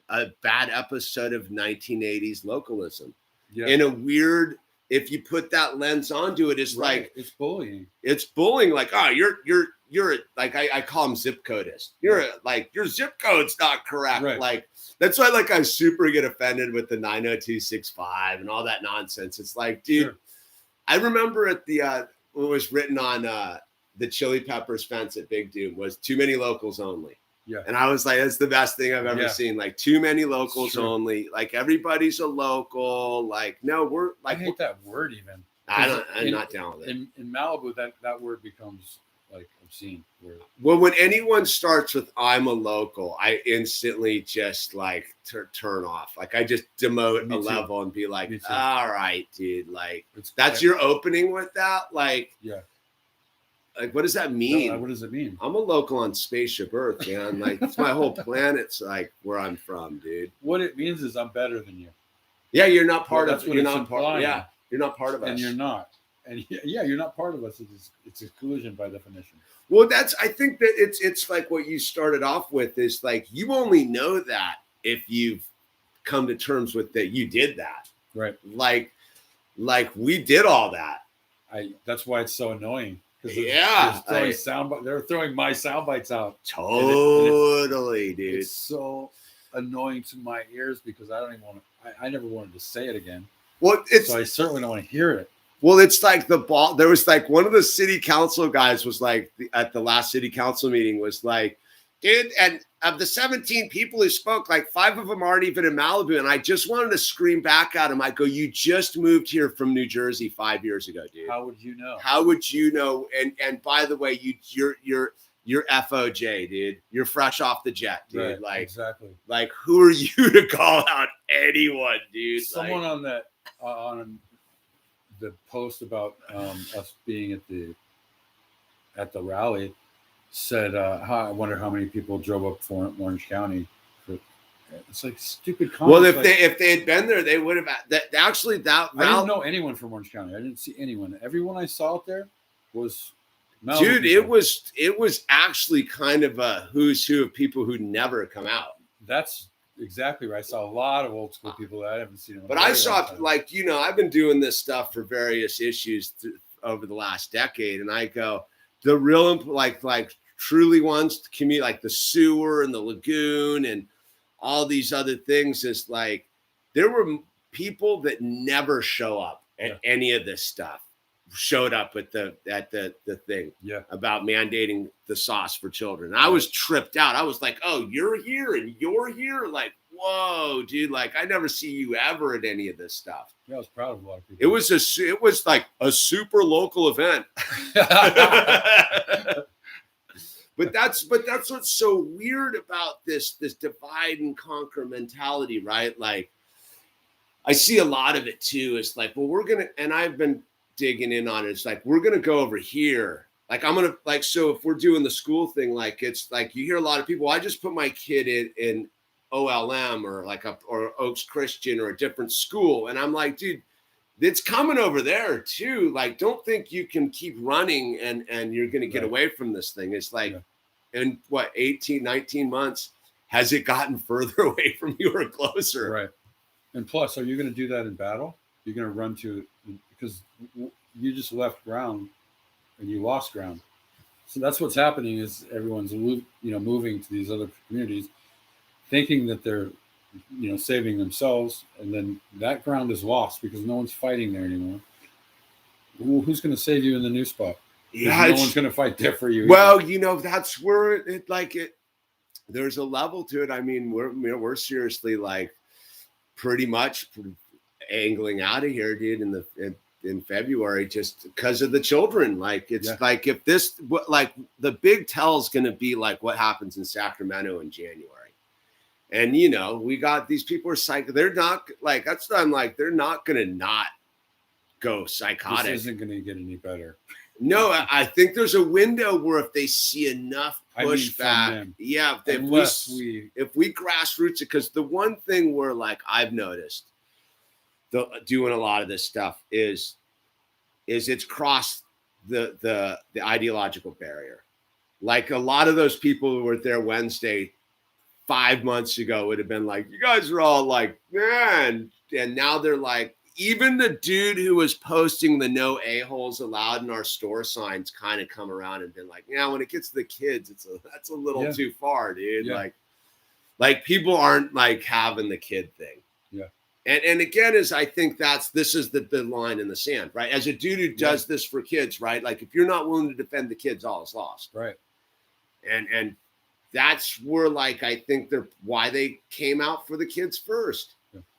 a bad episode of 1980s localism. Yeah. In a weird. If you put that lens onto it, it's like it's bullying. It's bullying. Like, oh, you're like I call them zip codists. You're like your zip code's not correct. Right. Like that's why I super get offended with the 90265 and all that nonsense. It's like, dude, I remember at the what was written on the Chili Peppers fence at Big Doom was too many locals only. Yeah. And I was like, that's the best thing I've ever seen. Like too many locals only. Like everybody's a local. Like, no, we're like, I hate that word even. I'm not down with it. In Malibu, that word becomes like obscene. Well, when anyone starts with "I'm a local," I instantly just like turn off. Like I just demote a level and be like, "All right, dude. Like that's your opening with that. Like, yeah. Like, what does that mean? No, what does it mean? I'm a local on Spaceship Earth, man. Like, it's my whole planet's like where I'm from, dude. What it means is I'm better than you. Yeah, you're not part of. You're not part. Yeah, you're not part of us, and you're not. And yeah, you're not part of us. It's exclusion by definition. Well, I think that it's like what you started off with is like you only know that if you've come to terms with that you did that. Right. Like we did all that. That's why it's so annoying. Yeah. They're throwing my sound bites out. Totally, dude. It's so annoying to my ears because I don't even want to. I never wanted to say it again. Well, so I certainly don't want to hear it. Well, it's like there was like one of the city council guys was like at the last city council meeting was like, dude, and of the 17 people who spoke, like 5 of them aren't even in Malibu. And I just wanted to scream back at him. I go, you just moved here from New Jersey 5 years ago, dude. How would you know? How would you know? And by the way, you're FOJ, dude. You're fresh off the jet, dude. Right, like exactly. Like who are you to call out anyone, dude? Someone on that on the post about us being at the rally said, I wonder how many people drove up from Orange County. It's like stupid comments. Well, if they had been there, they would have. I didn't know anyone from Orange County. I didn't see anyone. Everyone I saw out there was Malibu. Dude, it was actually kind of a who's who of people who never come out. That's exactly right. I saw a lot of old school people that I haven't seen. But I saw I've been doing this stuff for various issues over the last decade, and I go the real like truly ones to commute like the sewer and the lagoon and all these other things is like there were people that never show up at any of this stuff showed up at the thing about mandating the sauce for children. And I was tripped out. I was like, oh, you're here and you're here. Like, whoa, dude. Like I never see you ever at any of this stuff. Yeah, I was proud of a lot of people. It was like a super local event. But that's what's so weird about this divide and conquer mentality, right? Like I see a lot of it too. It's like, well, and I've been digging in on it. It's like, we're going to go over here. Like, so if we're doing the school thing, like, it's like, you hear a lot of people, I just put my kid in OLM or Oaks Christian or a different school. And I'm like, dude, it's coming over there too. Like, don't think you can keep running and you're going to get away from this thing. It's like, in 18, 19 months, has it gotten further away from you or closer? Right. And plus, are you going to do that in battle? You're going to run to, because you just left ground and you lost ground. So that's what's happening is everyone's, moving to these other communities, thinking that they're, saving themselves. And then that ground is lost because no one's fighting there anymore. Who's going to save you in the new spot? Yeah, no one's going to fight there for you. Well, that's where there's a level to it. I mean, we're seriously like pretty much angling out of here, dude, in February, just because of the children. Like, it's like, if this, like the big tell is going to be like what happens in Sacramento in January. And, we got these people are psych. They're not like, that's what I'm like, they're not going to not go psychotic. This isn't going to get any better. No, I think there's a window where if they see enough pushback, if we grassroots it, because the one thing where like I've noticed doing a lot of this stuff is it's crossed the ideological barrier. Like a lot of those people who were there Wednesday 5 months ago would have been like, you guys are all like, man, and now they're like, even the dude who was posting the no a-holes allowed in our store signs kind of come around and been like, when it gets to the kids, that's a little too far, dude. Yeah. Like people aren't like having the kid thing. Yeah. And again, I think this is the line in the sand, right? As a dude who does this for kids, right? Like if you're not willing to defend the kids, all is lost. Right. And that's where like, I think why they came out for the kids first.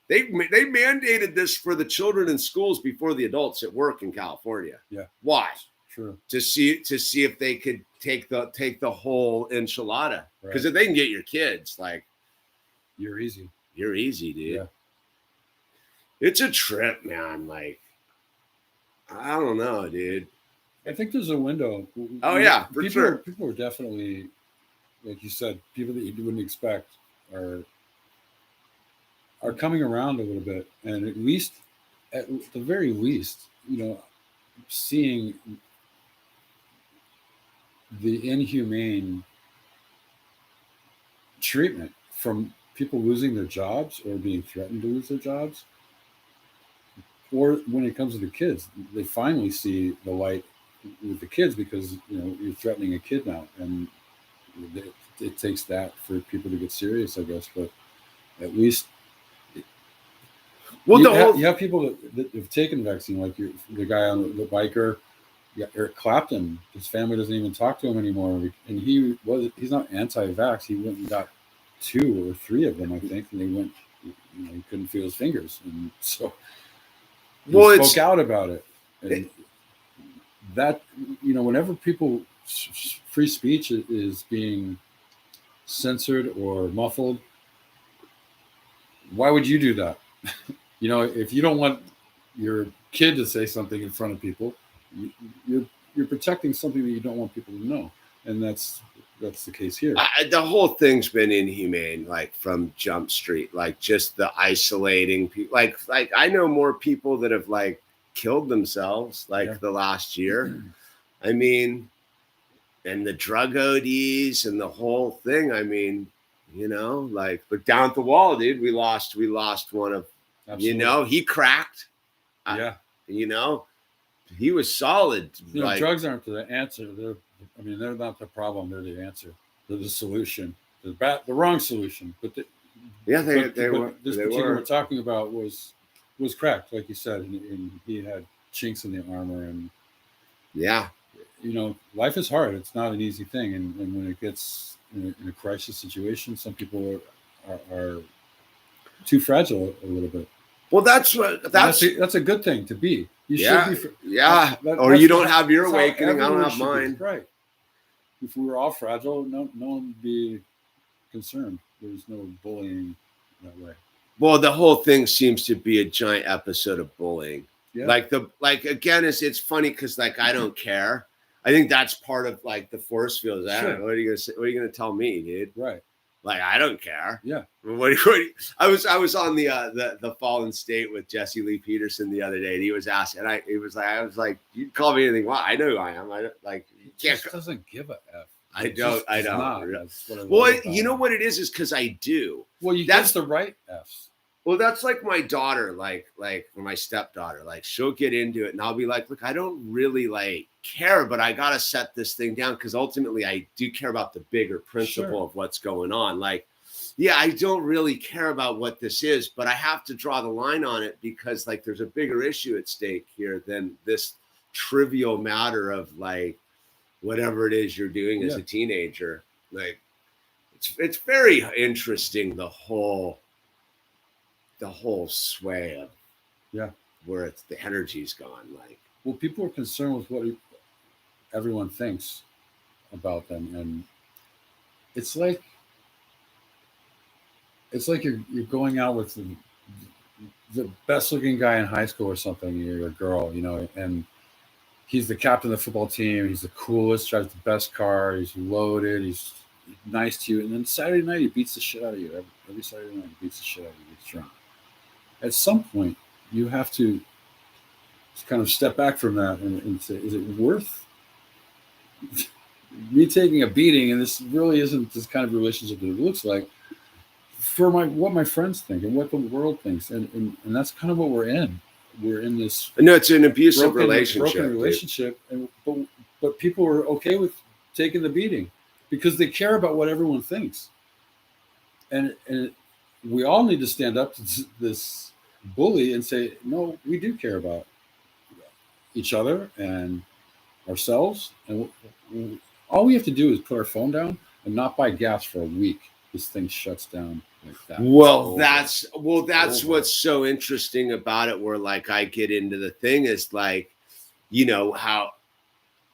They mandated this for the children in schools before the adults at work in California. Yeah. Why? True. to see if they could take the whole enchilada. Because Right. if they can get your kids, like, You're easy. you're easy, dude. Yeah. It's a trip, man. Like, I don't know, dude. I think there's a window. Oh, yeah, for sure. People are definitely, like you said, people that you wouldn't expect are coming around a little bit, and at the very least, seeing the inhumane treatment from people losing their jobs or being threatened to lose their jobs, or when it comes to the kids, they finally see the light with the kids because you're threatening a kid now, and it takes that for people to get serious, I guess. But at least, well, you have people that have taken vaccine, like the guy on the biker, Eric Clapton. His family doesn't even talk to him anymore, and he's not anti-vax. He went and got 2 or 3 of them, I think, and they went. He couldn't feel his fingers, and so he spoke out about it. And that whenever people free speech is being censored or muffled, why would you do that? If you don't want your kid to say something in front of people, you're protecting something that you don't want people to know, and that's the case here. The whole thing's been inhumane, like from Jump Street, like just the isolating people. Like I know more people that have like killed themselves the last year. I mean, and the drug ODs and the whole thing. I mean, but down at the wall, dude, we lost one of. Absolutely. He cracked. Yeah. He was solid. Drugs aren't the answer. They're not the problem. They're the answer. They're the solution. The wrong solution. But they were. This particular we're talking about was cracked, like you said, and he had chinks in the armor. And yeah, life is hard. It's not an easy thing, and when it gets in a crisis situation, some people are too fragile a little bit. Well, that's a good thing to be. You should be. Or you don't have your awakening. I don't have mine. Right. If we were all fragile, no one would be concerned. There's no bullying that way. Well, the whole thing seems to be a giant episode of bullying. Yeah. Again, it's funny because I don't care. I think that's part of the force field. Sure. What are you gonna say? What are you gonna tell me, dude? Right. I don't care. Yeah. I was on the Fallen State with Jesse Lee Peterson the other day, and he was asking, and I was like, you can call me anything. Well, I know who I am. I don't you can't. Just doesn't give a F. I don't. Well, you know what it is because I do. Well, that's the right Fs. Well, that's like my daughter, like my stepdaughter. She'll get into it, and I'll be like, look, I don't really care, but I gotta set this thing down because ultimately I do care about the bigger principle of what's going on. I don't really care about what this is, but I have to draw the line on it because there's a bigger issue at stake here than this trivial matter of whatever it is you're doing as a teenager. It's very interesting, the whole sway of where the energy's gone. Well, people are concerned with what everyone thinks about them, and it's like you're going out with the best looking guy in high school or something. You're a girl, and he's the captain of the football team. He's the coolest, drives the best car. He's loaded. He's nice to you. And then Saturday night, he beats the shit out of you. Every Saturday night, he beats the shit out of you. He's drunk. At some point, you have to kind of step back from that and say, is it worth me taking a beating? And this really isn't this kind of relationship that it looks like for what my friends think and what the world thinks. And that's kind of what we're in. We're in this. No, it's an abusive relationship. Broken relationship. But people are okay with taking the beating because they care about what everyone thinks. And we all need to stand up to this bully and say, no, we do care about each other and ourselves. And all we have to do is put our phone down and not buy gas for a week. This thing shuts down like that. Well, that's what's so interesting about it. Where I get into the thing is how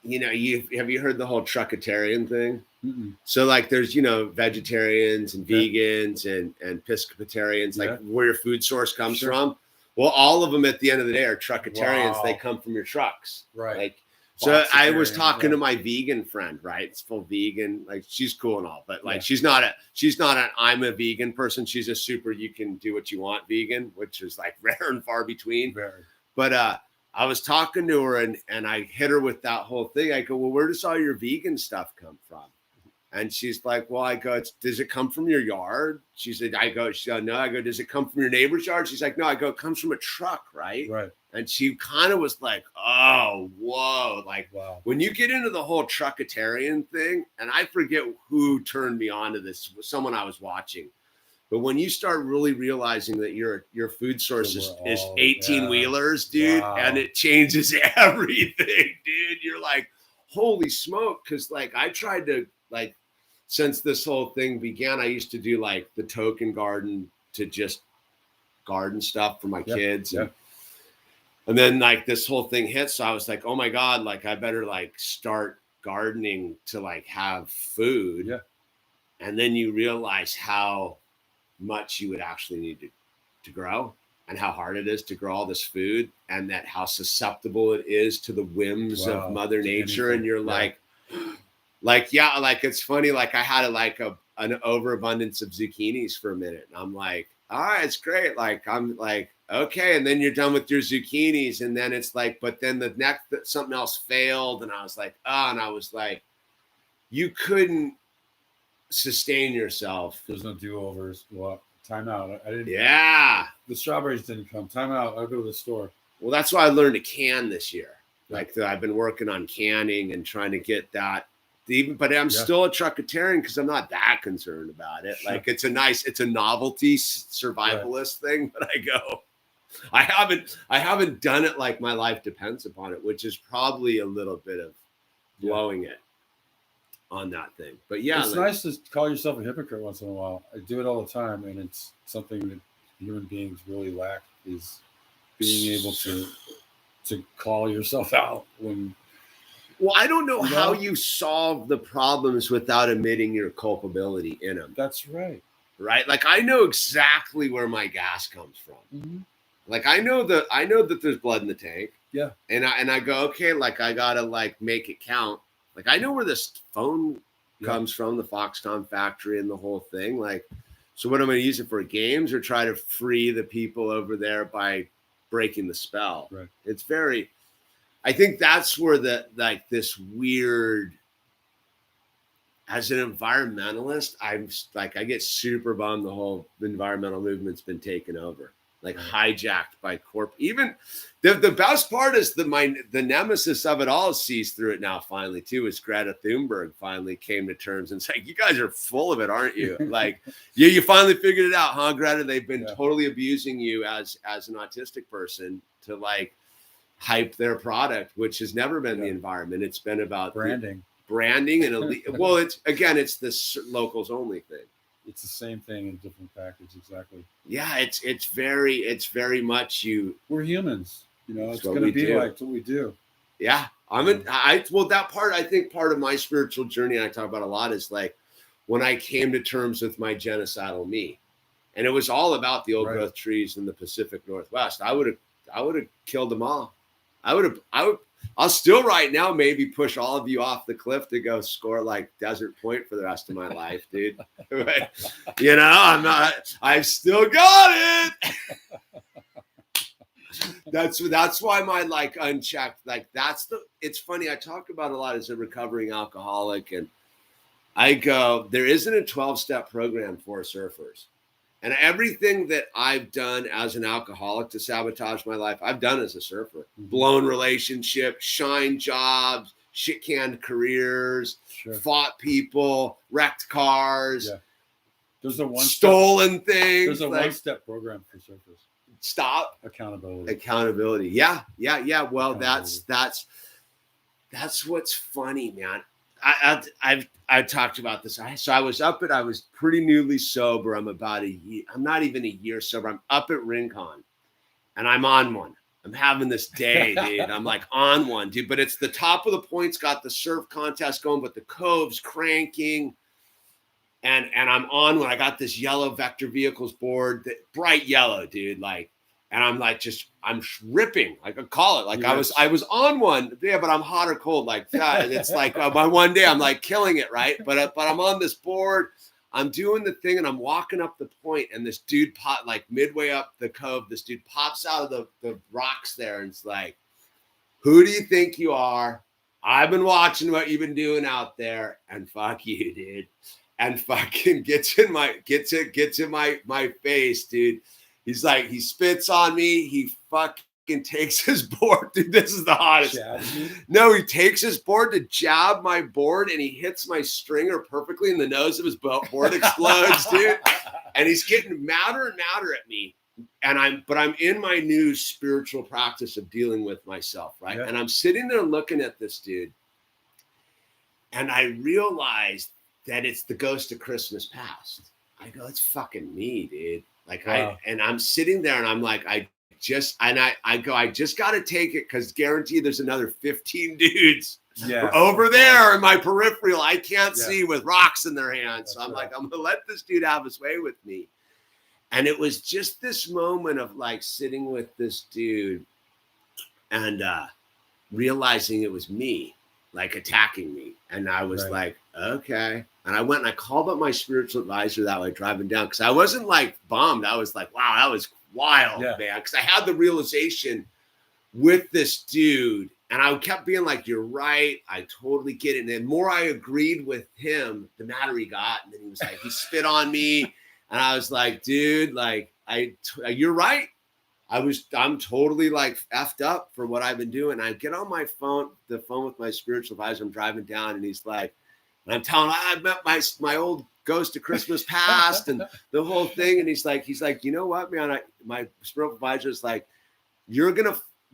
have you heard the whole Trucketarian thing? Mm-mm. So like there's, vegetarians and vegans and Piscatarians, like where your food source comes from. Well, all of them at the end of the day are Trucketarians. Wow. They come from your trucks. Right. Like, so I was Boxitarian, talking to my vegan friend, right? It's full vegan. Like she's cool and all, but like she's not an I'm a vegan person. She's a super, you can do what you want vegan, which is like rare and far between. Very. But I was talking to her and I hit her with that whole thing. I go, well, where does all your vegan stuff come from? And she's like, well, I go, does it come from your yard? She said, no. I go, does it come from your neighbor's yard? She's like, no. I go, it comes from a truck, right? Right. And she kind of was like, oh, whoa. Like, wow. When you get into the whole Trucketarian thing, and I forget who turned me on to this, someone I was watching. But when you start really realizing that your food source is 18-wheelers, dude, and it changes everything, dude. You're like, holy smoke. Because, like, I tried to, like, since this whole thing began, I used to do, like, the token garden to just garden stuff for my kids. And then, like, this whole thing hit. So I was like, oh, my God, like, I better, like, start gardening to, like, have food. Yeah. And then you realize how much you would actually need to grow and how hard it is to grow all this food and that how susceptible it is to the whims of Mother Nature. And you're like, it's funny. Like I had an overabundance of zucchinis for a minute. And I'm like, all right, it's great. Like, I'm like, okay. And then you're done with your zucchinis. And then it's like, but then the next, something else failed. And I was like, you couldn't sustain yourself. There's no do-overs. Well, time out. I didn't. Yeah. The strawberries didn't come. Time out. I'll go to the store. Well, that's why I learned to can this year. Like I've been working on canning and trying to get that. But I'm still a Trucketarian because I'm not that concerned about it. Like it's a novelty survivalist thing. But I haven't done it like my life depends upon it, which is probably a little bit of blowing it on that thing. But yeah, it's nice to call yourself a hypocrite once in a while. I do it all the time, and it's something that human beings really lack is being able to call yourself out when. Well, I don't know how you solve the problems without admitting your culpability in them. That's right. Right? Like I know exactly where my gas comes from. Mm-hmm. Like I know that there's blood in the tank. Yeah. And I go, okay, like I gotta like make it count. Like I know where this phone comes from, the Foxconn factory and the whole thing. Like, so what am I going to use it for? Games or try to free the people over there by breaking the spell? Right. It's I think that's where this weird, as an environmentalist, I'm like, I get super bummed the whole environmental movement's been taken over. Like hijacked by even the best part is the nemesis of it all sees through it now finally too is Greta Thunberg finally came to terms and said, you guys are full of it, aren't you? Like you finally figured it out, huh, Greta? They've been totally abusing you as an autistic person to like hype their product, which has never been the environment. It's been about branding and well, it's this locals only thing. It's the same thing in a different package, exactly. Yeah, it's very much you. We're humans, it's going to be like what we do. Yeah, that part. I think part of my spiritual journey I talk about a lot is like when I came to terms with my genocidal me, and it was all about the old growth trees in the Pacific Northwest. I would have killed them all. I'll still right now maybe push all of you off the cliff to go score like Desert Point for the rest of my life, dude. I've still got it. That's why my like unchecked, like it's funny. I talk about a lot as a recovering alcoholic, and I go, there isn't a 12-step program for surfers. And everything that I've done as an alcoholic to sabotage my life, I've done as a surfer. Blown relationships, shine jobs, shit-canned careers, fought people, wrecked cars, There's a stolen things. There's a one-step program for surfers. Stop. Accountability. Yeah. Well, that's what's funny, man. I've talked about this. So I was pretty newly sober. I'm about a year. I'm not even a year sober. I'm up at Rincon and I'm on one. I'm having this day, dude. I'm like on one, dude. But it's the top of the point's got the surf contest going, but the cove's cranking. And I'm on when I got this yellow Vector Vehicles board, bright yellow, dude. Like, and I'm like, I'm ripping. I could call it. Like yes. I was on one, yeah, but I'm hot or cold. Like, yeah, it's like my one day I'm like killing it, right? But I'm on this board, I'm doing the thing, and I'm walking up the point, and this dude like midway up the cove, this dude pops out of the rocks there, and it's like, who do you think you are? I've been watching what you've been doing out there, and fuck you, dude. And fucking gets in my face, dude. He's like, he spits on me. He fucking takes his board, dude. This is the hottest. No, he takes his board to jab my board, and he hits my stringer perfectly in the nose of his board. Explodes, dude. And he's getting madder and madder at me. And I'm in my new spiritual practice of dealing with myself, right? Yeah. And I'm sitting there looking at this dude, and I realized that it's the ghost of Christmas past. I go, it's fucking me, dude. Like wow. I'm sitting there, and I'm like, I just got to take it, because guaranteed there's another 15 dudes over there in my peripheral I can't see with rocks in their hands. So I'm like, I'm gonna let this dude have his way with me. And it was just this moment of like sitting with this dude and realizing it was me, like attacking me. And I was like, okay. And I went and I called up my spiritual advisor that way, driving down, because I wasn't like bummed. I was like, wow, that was wild, man. Because I had the realization with this dude, and I kept being like, you're right. I totally get it. And the more I agreed with him, the madder he got. And then he was like, he spit on me. And I was like, dude, like, you're right. I'm totally like effed up for what I've been doing. I get on the phone with my spiritual advisor. I'm driving down, and he's like, and I'm telling him, I met my old ghost of Christmas past and the whole thing. And he's like, you know what, man? My spiritual advisor is like,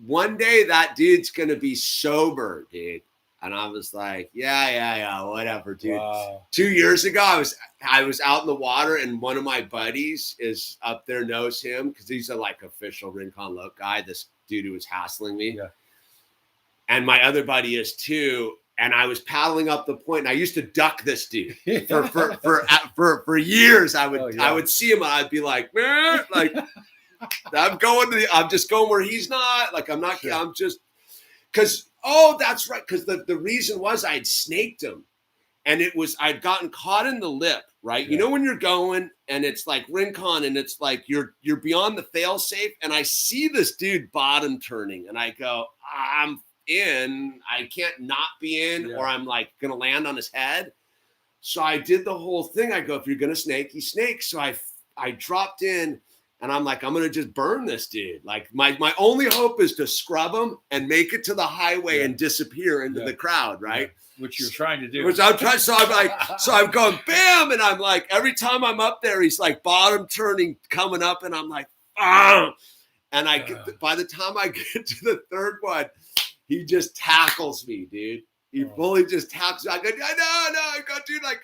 one day that dude's going to be sober, dude. And I was like, yeah, whatever, dude. Wow. 2 years ago, I was out in the water, and one of my buddies is up there, knows him, because he's a like official Rincon Loc guy, this dude who was hassling me. Yeah. And my other buddy is too. And I was paddling up the point, and I used to duck this dude for years. I would see him, and I'd be like, man, like I'm just going where he's not. Like I'm not. Sure. I'm just because. Oh, that's right. Because the reason was I'd snaked him, and I'd gotten caught in the lip. Right. Yeah. You know when you're going, and it's like Rincon, and it's like you're beyond the fail safe, and I see this dude bottom turning, and I go, I'm in, I can't not be in, or I'm like gonna land on his head. So I did the whole thing. I go, if you're gonna snake, you snake. So I dropped in, and I'm like, I'm gonna just burn this dude. Like my only hope is to scrub him and make it to the highway and disappear into the crowd, right? Which you're trying to do. Which I'm trying. So I'm going bam, and I'm like, every time I'm up there, he's like bottom turning, coming up, and I'm like, ah. And by the time I get to the third one, he just tackles me, dude. He fully just tackles me. I go, no. I go, dude, like,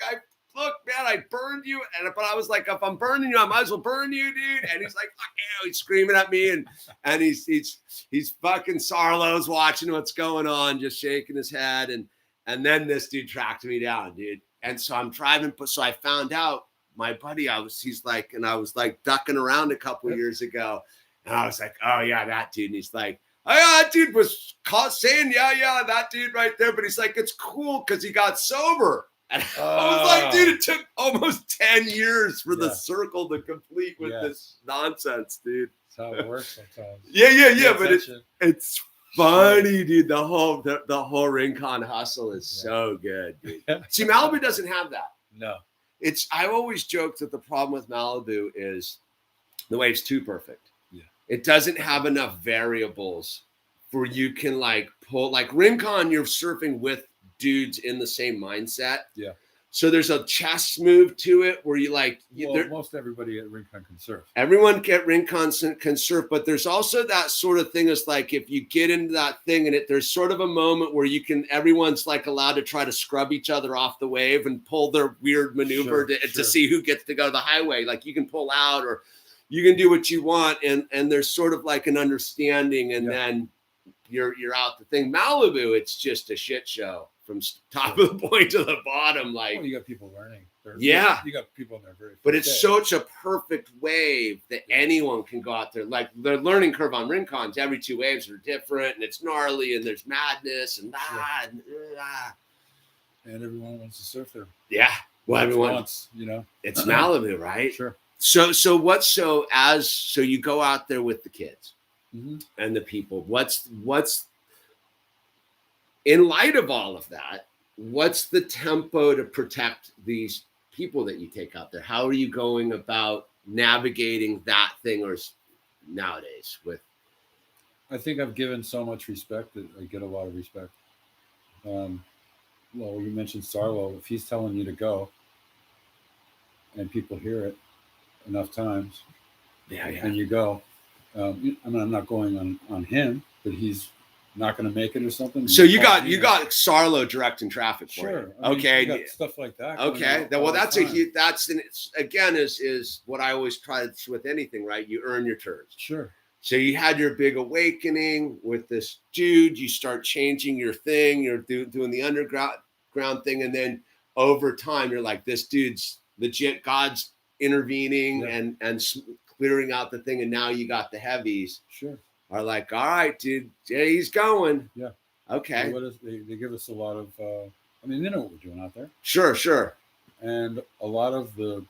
look, man, I burned you. But I was like, if I'm burning you, I might as well burn you, dude. And he's like, fuck you. He's screaming at me. And he's fucking Sarlo's watching what's going on, just shaking his head. And then this dude tracked me down, dude. And so I'm driving. So I found out my buddy, I was like ducking around a couple of years ago. And I was like, oh, yeah, that dude. And he's like, oh, yeah, that dude was saying, yeah, that dude right there. But he's like, it's cool because he got sober. And I was like, dude, it took almost 10 years for the circle to complete with this nonsense, dude. That's how it works sometimes. Yeah. But it's funny, dude. The whole Rincon hustle is so good, dude. See, Malibu doesn't have that. No. I always joke that the problem with Malibu is the wave's too perfect. It doesn't have enough variables for you can like pull like Rincon. You're surfing with dudes in the same mindset. Yeah. So there's a chess move to it where you like. Most everybody at Rincon can surf. Everyone at Rincon can surf, but there's also that sort of thing. Is like if you get into that thing and there's sort of a moment where everyone's like allowed to try to scrub each other off the wave and pull their weird maneuver to see who gets to go to the highway. Like you can pull out or. you can do what you want, and there's sort of like an understanding, and Yeah. then you're out the thing. Malibu, it's just a shit show from top of the point to the bottom. Like, Well, you got people learning. Yeah. You got people in there very. but first it's day. such a perfect wave that anyone can go out there. Like, the learning curve on Rincons, every 2 waves are different, and it's gnarly, and there's madness, and And everyone wants to surf there. yeah. Well, everyone, wants, you know. it's Malibu, right? Sure. So you go out there with the kids Mm-hmm. and the people. What's in light of all of that? What's the tempo to protect these people that you take out there? How are you going about navigating that thing, or nowadays with? I think I've given so much respect that I get a lot of respect. Well, you mentioned Sarlo. If he's telling you to go, and people hear it enough times, and you go, I mean, I'm not going on him, but he's not going to make it or something. So you got Sarlo directing traffic for Sure. you. I mean, Okay. you got stuff like that. Okay. Well, that's a huge. That's and it's again is what I always try with anything, right? You earn your turns. Sure. So you had your big awakening with this dude. You start changing your thing. You're doing the underground thing, and then over time, you're like, this dude's legit. God's intervening and clearing out the thing, and now you got the heavies. Sure. Are like, all right, dude, yeah, he's going. Yeah. Okay. They give us a lot of. I mean, they know what we're doing out there. Sure. And a lot of the,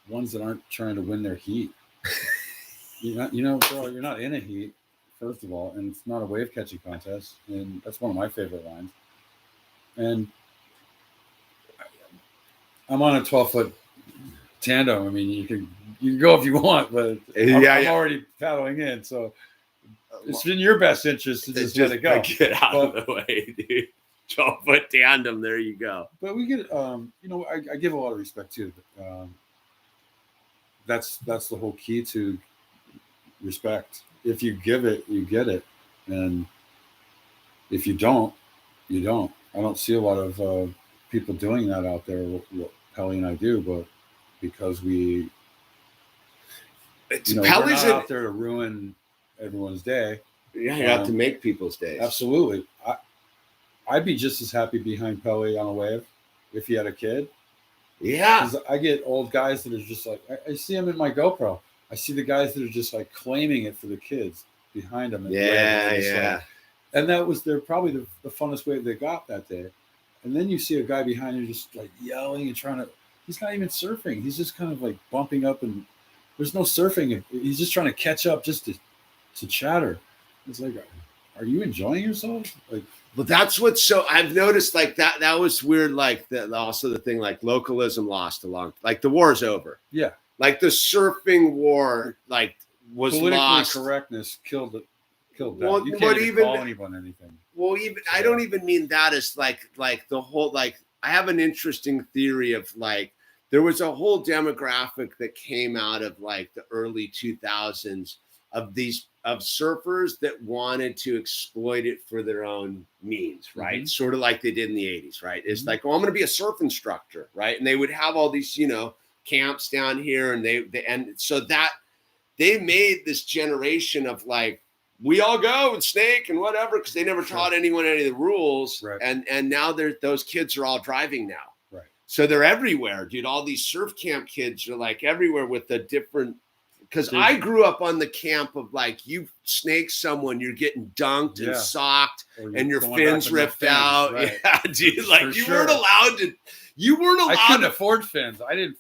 ones that aren't trying to win their heat. Bro, you're not in a heat, first of all, and it's not a wave catching contest, and that's one of my favorite lines. And I'm on a 12-foot tandem. I mean, you can go if you want, but I'm already paddling in, so it's in your best interest to just let it go. Get out of the way, dude. 12-foot tandem. There you go. But we get, I give a lot of respect too. That's the whole key to respect. If you give it, you get it, and if you don't, you don't. I don't see a lot of people doing that out there. What Pelly and I do, but because we're not out there to ruin everyone's day. Yeah, you have to make people's days. Absolutely. I'd be just as happy behind Pelly on a wave if he had a kid. Yeah. Because I get old guys that are just like, I see them in my GoPro. I see the guys that are just like claiming it for the kids behind them. Yeah. And they're probably the funnest wave they got that day. And then you see a guy behind you just like yelling and he's not even surfing. He's just kind of like bumping up, and there's no surfing. He's just trying to catch up just to chatter. It's like, are you enjoying yourself? Like, but that's what's so I've noticed like that was weird. Like also the thing like localism lost like the war's over. Yeah. Like the surfing war, like was politically lost. Correctness killed that. Well, you can't even call anyone anything. Well, I don't even mean that as like the whole like I have an interesting theory of like there was a whole demographic that came out of like the early 2000s of surfers that wanted to exploit it for their own means, right? Mm-hmm. Sort of like they did in the 80s, right? It's like, oh, I'm going to be a surf instructor, right? And they would have all these, camps down here, and so that they made this generation of like, we all go and snake and whatever, because they never taught anyone any of the rules. Right. And now those kids are all driving now. Right. So they're everywhere, dude. All these surf camp kids are like everywhere with the different, because I grew up on the camp of like, you snake someone, you're getting dunked and socked and your fins ripped out. Right. Yeah, dude. Like weren't allowed to, I couldn't afford fins. I didn't,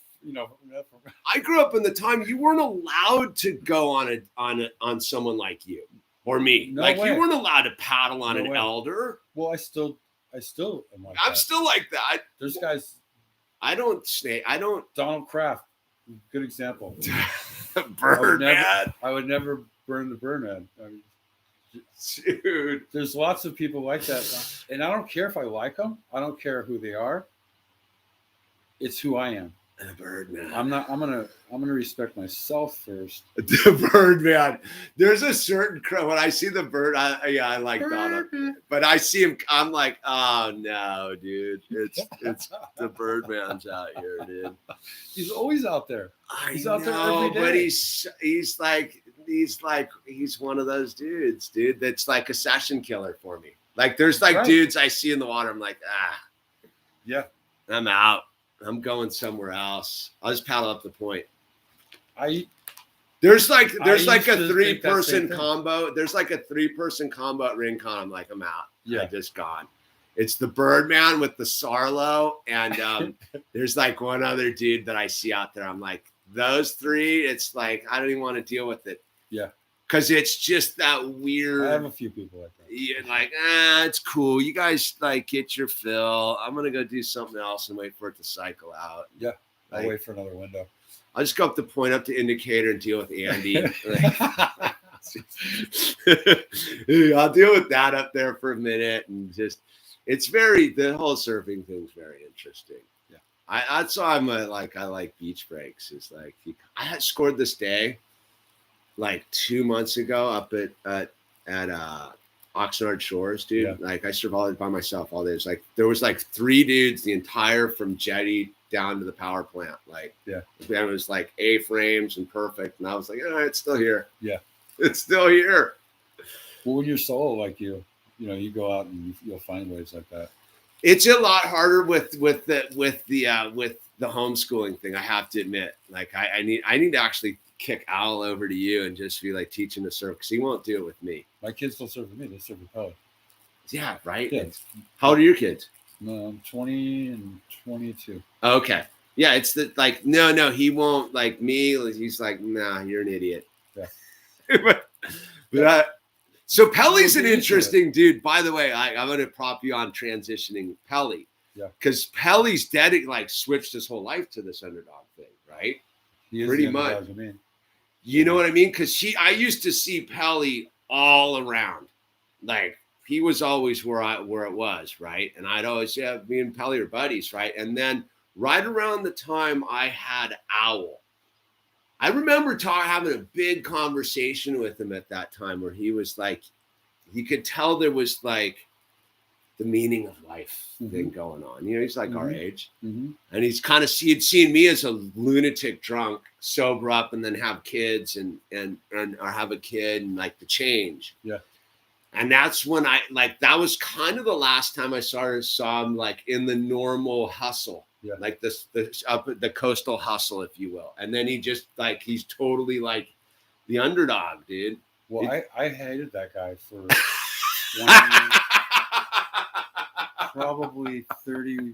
I grew up in the time you weren't allowed to go on someone like you or me. No like way. You weren't allowed to paddle on an elder. Well, I still am like I'm that. still like that. There's guys. I don't snake. I don't. Donald Kraft, good example. Birdman. I would never burn the Birdman. I mean, dude, there's lots of people like that, and I don't care if I like them. I don't care who they are. It's who I am. The Birdman. I'm gonna respect myself first. The Birdman. There's a certain when I see the bird, I like Donald. But I see him, I'm like, oh no, dude. It's the Birdman's out here, dude. He's always out there. He's out there every day. But he's one of those dudes, dude, that's like a session killer for me. Like there's like dudes I see in the water, I'm like, yeah, I'm out. I'm going somewhere else. I'll just paddle up the point. There's like a 3-person combo. There's like a 3-person combo at Rincon. I'm like, I'm out. Yeah, I'm just gone. It's the Birdman with the Sarlo, and there's like one other dude that I see out there. I'm like, those 3. It's like I don't even want to deal with it. Yeah, because it's just that weird. I have a few people like that. You're like, it's cool. You guys like get your fill. I'm gonna go do something else and wait for it to cycle out. Yeah, I'll wait for another window. I'll just go up the point, up the indicator, and deal with Andy. I'll deal with that up there for a minute, and just the whole surfing thing's very interesting. Yeah, that's why I like beach breaks. Is like I had scored this day like 2 months ago up at Oxnard Shores, dude. Yeah. Like I survived by myself all day. It's like there was like 3 dudes the entire from jetty down to the power plant. Like it was like A-frames and perfect. And I was like, it's still here. Yeah, it's still here. Well, when you're solo like you go out and you'll find ways like that. It's a lot harder with the homeschooling thing. I have to admit, like I need to actually kick Owl over to you and just be like teaching to surf because he won't do it with me. My kids don't surf with me; they surf with Pelly. Yeah, right. Yeah. How old are your kids? 20 and 22. Okay, yeah, it's no, he won't like me. He's like, nah, you're an idiot. Yeah. So Pelly's an interesting dude. By the way, I'm going to prop you on transitioning Pelly. Yeah, because Pelly's switched his whole life to this underdog thing, right? He is pretty much. You know what I mean? Because I used to see Pelly all around. Like he was always where it was, right? And I'd always me and Pelly are buddies, right? And then right around the time I had Owl, I remember having a big conversation with him at that time where he was like, you could tell there was like the meaning of life thing going on. He's like our age. And he'd seen me as a lunatic drunk, sober up, and then have kids and or have a kid and like the change. Yeah. And that's when that was kind of the last time I saw him like in the normal hustle. Yeah. Like the coastal hustle, if you will. And then he just like, he's totally like the underdog, dude. Well, I hated that guy for probably 30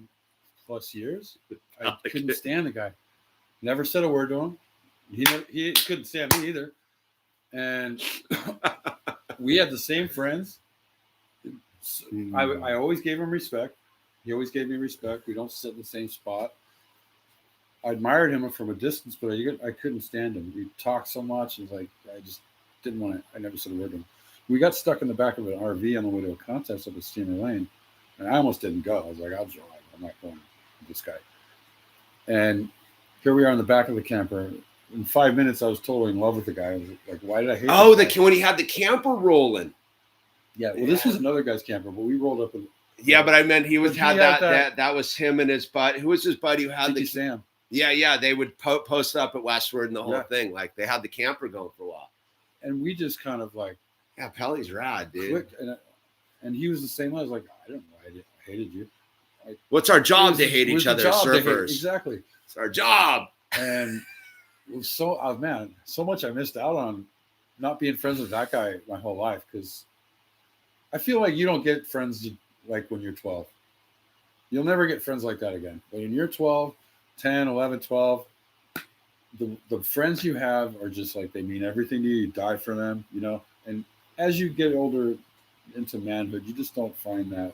plus years. I couldn't stand the guy. Never said a word to him. He couldn't stand me either. And we had the same friends. I always gave him respect. He always gave me respect. We don't sit in the same spot. I admired him from a distance, but I couldn't stand him. He talked so much. And like, I just didn't want to. I never said a word to him. We got stuck in the back of an RV on the way to a contest up at Steamer Lane. And I almost didn't go. I was like, I'll drive. I'm not going with this guy. And here we are in the back of the camper. In 5 minutes, I was totally in love with the guy. I was like, why did I hate him? When he had the camper rolling. Yeah, well, this was another guy's camper, but we rolled up. Yeah, but I meant he had that. That was him and his buddy. Who was his buddy who had the Sam? Yeah. They would post up at Westward and the whole thing. Like they had the camper going for a while. And we just kind of like, yeah, Pelly's rad, dude. And he was the same way. I was like, I don't know, I hated you. What's our job to hate each other as surfers? Exactly, it's our job. And so, so much I missed out on not being friends with that guy my whole life because I feel like you don't get friends like when you're 12. You'll never get friends like that again. But when you're 12, 10, 11, 12, the friends you have are just like, they mean everything to you. You die for them, And as you get older into manhood, you just don't find that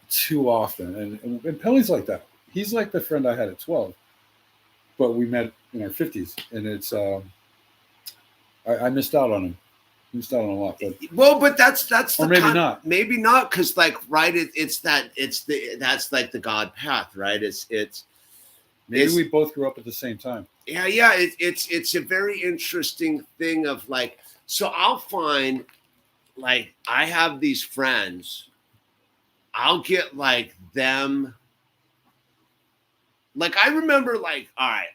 too often. And Pelly's like that. He's like the friend I had at 12, but we met in our 50s. And it's, I missed out on him. missed out on a lot. But well, but that's or maybe not. Maybe not, because like that's like the God path, right? Maybe we both grew up at the same time. Yeah. It's a very interesting thing of like, so I'll find like I have these friends, I'll get like them. Like I remember, like, all right,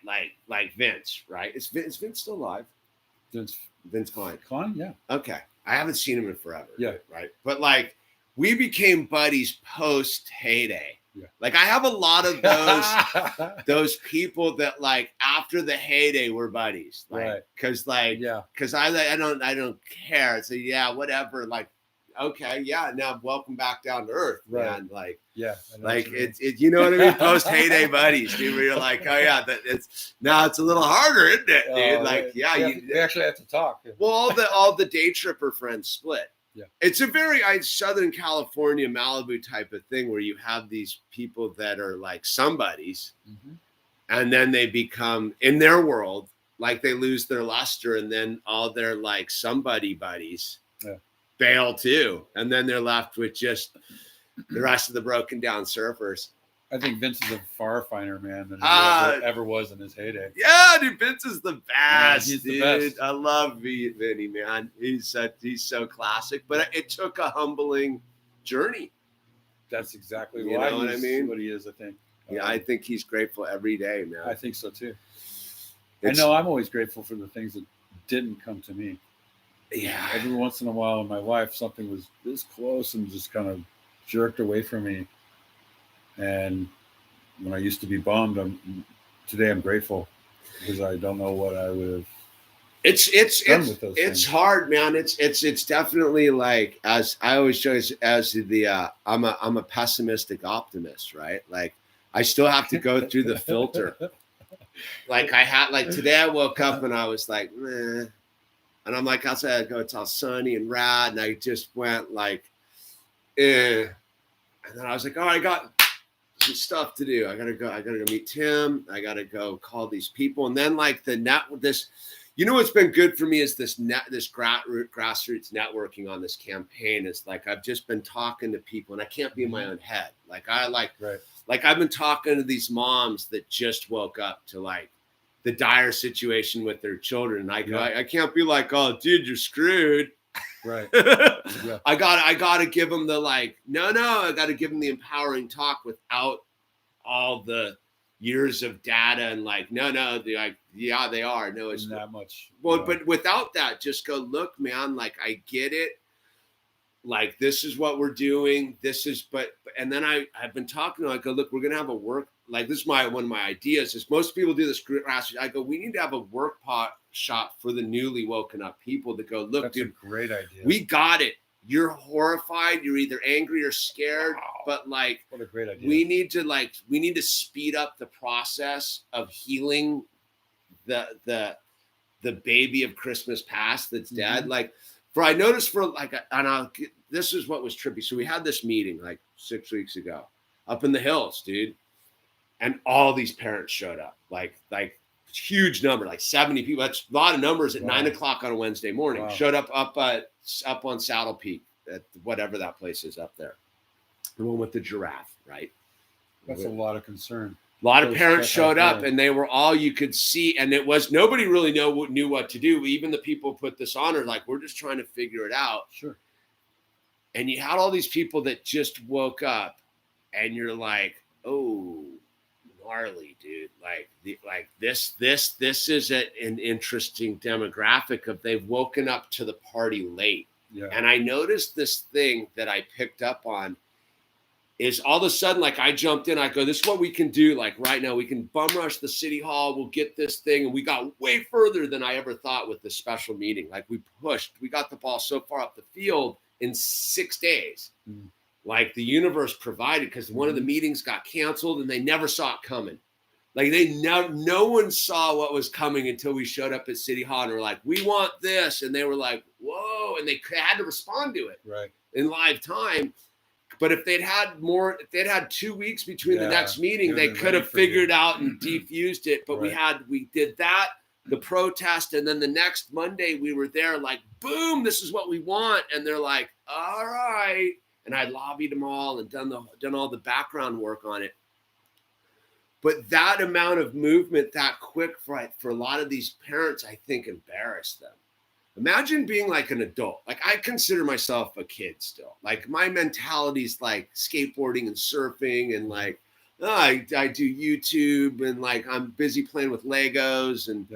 like Vince, right? Is Vince still alive? Vince Klein. Klein, yeah. Okay, I haven't seen him in forever. Yeah, right. But like, we became buddies post heyday. Yeah. Like I have a lot of those people that like after the heyday were buddies, like, right? Because like, yeah, because I don't care. So yeah, whatever. Like, okay, yeah. Now welcome back down to earth, right? Man. Like, yeah, like it's you know what I mean? Post heyday buddies, dude. Where you're like, oh yeah, it's a little harder, isn't it, dude? Like, yeah, we actually have to talk. Well, all the day tripper friends split. Yeah, it's a very Southern California, Malibu type of thing where you have these people that are like somebodies, and then they become in their world like they lose their luster, and then all their like somebody buddies bail too, and then they're left with just the rest of the broken down surfers. I think Vince is a far finer man than he ever was in his heyday. Yeah, dude, Vince is the best. Yeah, he's dude. The best. I love Vinny, man. He's so classic, but it took a humbling journey. That's exactly you why know what I mean. What he is, I think. Yeah, I think he's grateful every day, man. I think so too. I know I'm always grateful for the things that didn't come to me. Yeah. Every once in a while in my life, something was this close and just kind of jerked away from me. And when I used to be bummed, today I'm grateful because I don't know what I would have. It's hard, man. It's definitely like, as I always show, as the I'm a pessimistic optimist, right? Like I still have to go through the filter. Like today I woke up and I was like, meh. And I'm like outside, I go, it's all sunny and rad, and I just went like, eh. And then I was like, oh, I got some stuff to do. I gotta go meet Tim. I gotta go call these people. And then like you know what's been good for me is this grassroots networking on this campaign is like I've just been talking to people, and I can't be in my own head. Like like I've been talking to these moms that just woke up to like the dire situation with their children. And I can't be like, oh, dude, you're screwed. Right. Yeah. I gotta give them the like, no, I gotta give them the empowering talk without all the years of data and like, no, they're like, yeah, they are. No, it's not much. Well, but without that, just go, look, man, like I get it. Like, this is what we're doing. And then I've been talking to, I go, look, we're going to have a work, like this is one of my ideas is most people do this grassroots. I go, we need to have a workshop for the newly woken up people to go, look, that's dude, a great idea. We got it. You're horrified. You're either angry or scared, but like, what a great idea. We need to speed up the process of healing the baby of Christmas past that's dead. Like, I noticed this is what was trippy. So we had this meeting like 6 weeks ago up in the hills, dude. And all these parents showed up, like huge number, like 70 people. That's a lot of numbers at 9 o'clock on a Wednesday morning. Wow. Showed up on Saddle Peak at whatever that place is up there. The one with the giraffe, right? That's a lot of concern. A lot of parents showed up, and they were all you could see, and it was nobody really knew what to do. Even the people who put this on are like, we're just trying to figure it out. Sure. And you had all these people that just woke up, and you're like, oh, gnarly, dude. This is an interesting demographic of they've woken up to the party late. Yeah. And I noticed this thing that I picked up on is all of a sudden, like I jumped in, I go, this is what we can do. Like right now we can bum rush the city hall. We'll get this thing. And we got way further than I ever thought with this special meeting. Like we got the ball so far up the field in 6 days. Mm. Like the universe provided, because one of the meetings got canceled and they never saw it coming. Like no one saw what was coming until we showed up at City Hall and were like, we want this. And they were like, whoa. And they had to respond to it in live time. But if they'd had 2 weeks between the next meeting, they could have figured out and defused it. But we did that the protest. And then the next Monday we were there like, boom, this is what we want. And they're like, all right. And I lobbied them all and done all the background work on it. But that amount of movement that quick for a lot of these parents, I think, embarrassed them. Imagine being like an adult. Like, I consider myself a kid still. Like, my mentality is like skateboarding and surfing and like, I do YouTube and like I'm busy playing with Legos and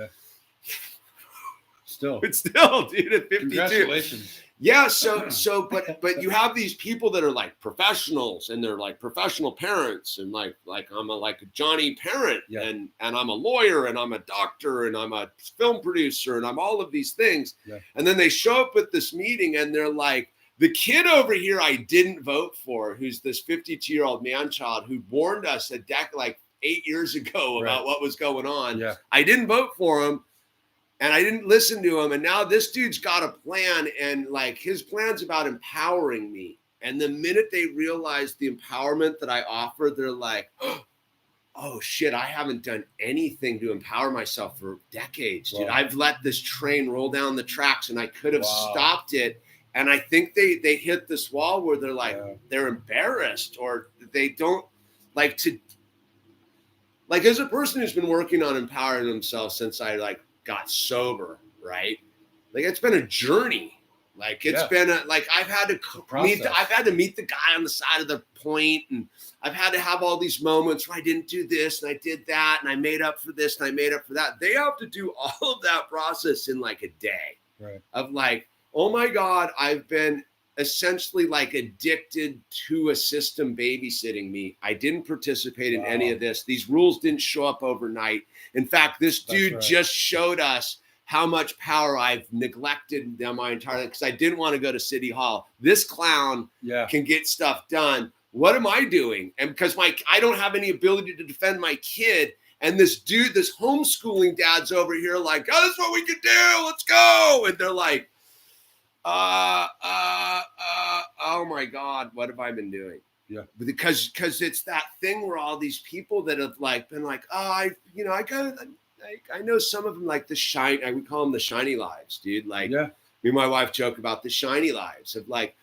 Still, but still, dude, at 52. Congratulations. Yeah, but you have these people that are like professionals and they're like professional parents and like I'm a Johnny parent and I'm a lawyer and I'm a doctor and I'm a film producer and I'm all of these things. Yeah. And then they show up at this meeting and they're like, the kid over here I didn't vote for, who's this 52-year-old man-child who warned us 8 years ago about what was going on. Yeah. I didn't vote for him. And I didn't listen to him. And now this dude's got a plan. And like his plan's about empowering me. And the minute they realize the empowerment that I offer, they're like, oh shit, I haven't done anything to empower myself for decades, dude. Wow. I've let this train roll down the tracks and I could have stopped it. And I think they hit this wall where they're like, they're embarrassed or they don't like to, like as a person who's been working on empowering themselves since I got sober, right? Like it's been a journey. Like it's been I've had to meet the guy on the side of the point, and I've had to have all these moments where I didn't do this and I did that and I made up for this and I made up for that. They have to do all of that process in like a day of like, oh my God, I've been essentially like addicted to a system babysitting me. I didn't participate in any of this. These rules didn't show up overnight. In fact, this dude just showed us how much power I've neglected them my entire life because I didn't want to go to City Hall. This clown can get stuff done. What am I doing? And because I don't have any ability to defend my kid. And this dude, this homeschooling dad's over here like, oh, that's what we can do. Let's go. And they're like, oh my God, what have I been doing? Yeah, because it's that thing where all these people that have like been like, I know some of them like the shiny, we call them the shiny lives, dude. Like me and my wife joke about the shiny lives of like,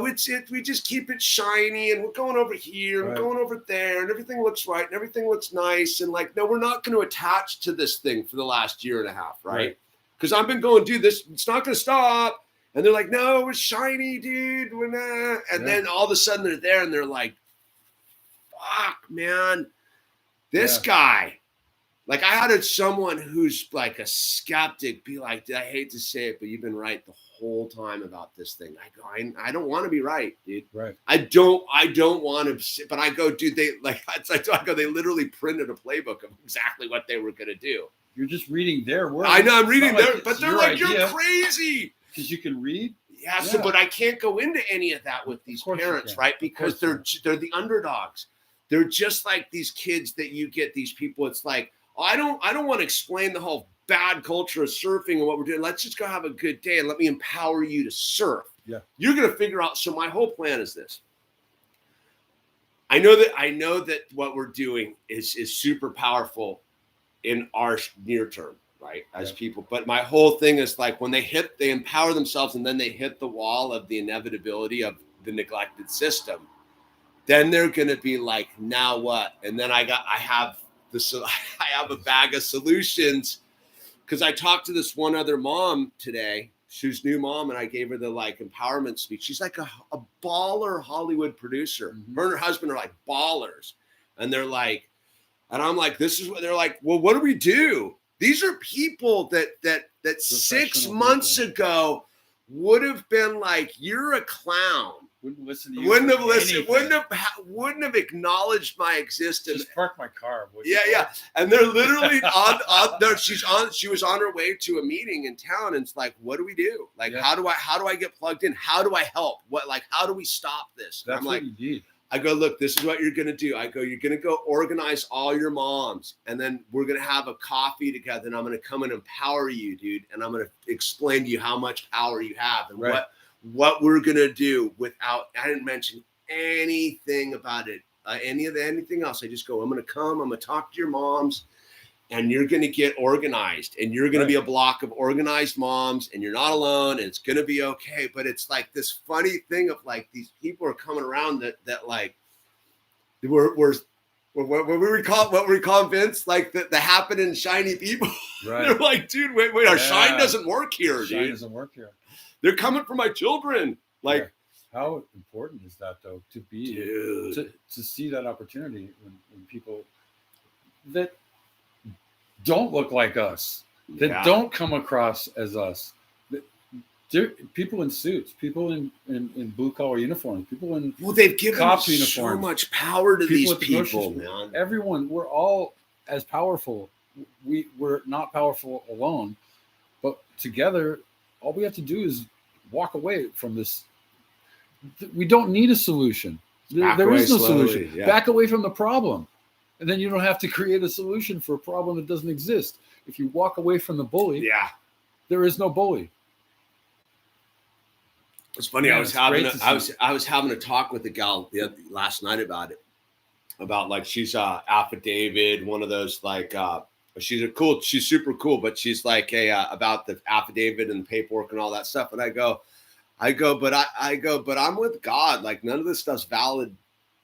we just keep it shiny and we're going over here, we're going over there, and everything looks right and everything looks nice. And like, no, we're not going to attach to this thing for the last year and a half, right? Because I've been going, dude, it's not going to stop. And they're like, no, it's shiny, dude. We're not. And then all of a sudden they're there and they're like, fuck, man, this guy. Like I had someone who's like a skeptic be like, I hate to say it, but you've been right the whole time about this thing. I go, I don't want to be right, dude. Right. I don't want to, but I go, dude, they literally printed a playbook of exactly what they were going to do. You're just reading their words. I know I'm reading their, but they're like, you're crazy. Because you can read? Yeah, so but I can't go into any of that with these parents, right? Because they're the underdogs. They're just like these kids that you get, these people. It's like, I don't want to explain the whole bad culture of surfing and what we're doing. Let's just go have a good day and let me empower you to surf. Yeah. You're going to figure out. So my whole plan is this. I know that what we're doing is super powerful in our near term. Right, as people, but my whole thing is like when they empower themselves and then they hit the wall of the inevitability of the neglected system, then they're going to be like, now what? And then I have a bag of solutions because I talked to this one other mom today, who's new mom, and I gave her the like empowerment speech. She's like a baller Hollywood producer. Mm-hmm. Her and her husband are like ballers, and they're like, and I'm like, this is what they're like. Well, what do we do? These are people that 6 months ago would have been like, you're a clown. Wouldn't listen to you. Wouldn't have listened. Wouldn't have acknowledged my existence. Just park my car. Yeah. And they're literally she was on her way to a meeting in town, and it's like, what do we do? Like, how do I get plugged in? How do I help? How do we stop this? That's I'm what like, you need. I go, look, this is what you're going to do. I go, you're going to go organize all your moms, and then we're going to have a coffee together, and I'm going to come and empower you, dude. And I'm going to explain to you how much power you have and what we're going to do without, I didn't mention anything about it, anything else. I just go, I'm going to come, I'm going to talk to your moms, and you're going to get organized, and you're going to be a block of organized moms, and you're not alone, and it's going to be okay. But it's like this funny thing of like these people are coming around that like we're what we call Vince, like the happening shiny people. Right. They're like, dude, wait, our shine doesn't work here, Shine dude. doesn't work here. They're coming for my children. Like, how important is that though, to be to see that opportunity when people that don't look like us, that don't come across as us, people in suits, people in blue collar uniforms, people in they've given cop so uniforms, much power to these at the people, grocery store. man. Everyone, we're all as powerful. We're not powerful alone, but together, all we have to do is walk away from this. We don't need a solution. There is no solution. Yeah. Back away from the problem. And then you don't have to create a solution for a problem that doesn't exist. If you walk away from the bully, there is no bully. It's funny. I was having a talk with a gal last night about it. About like she's affidavit, one of those like she's super cool, but she's like about the affidavit and the paperwork and all that stuff. And I go, but I'm with God. Like none of this stuff's valid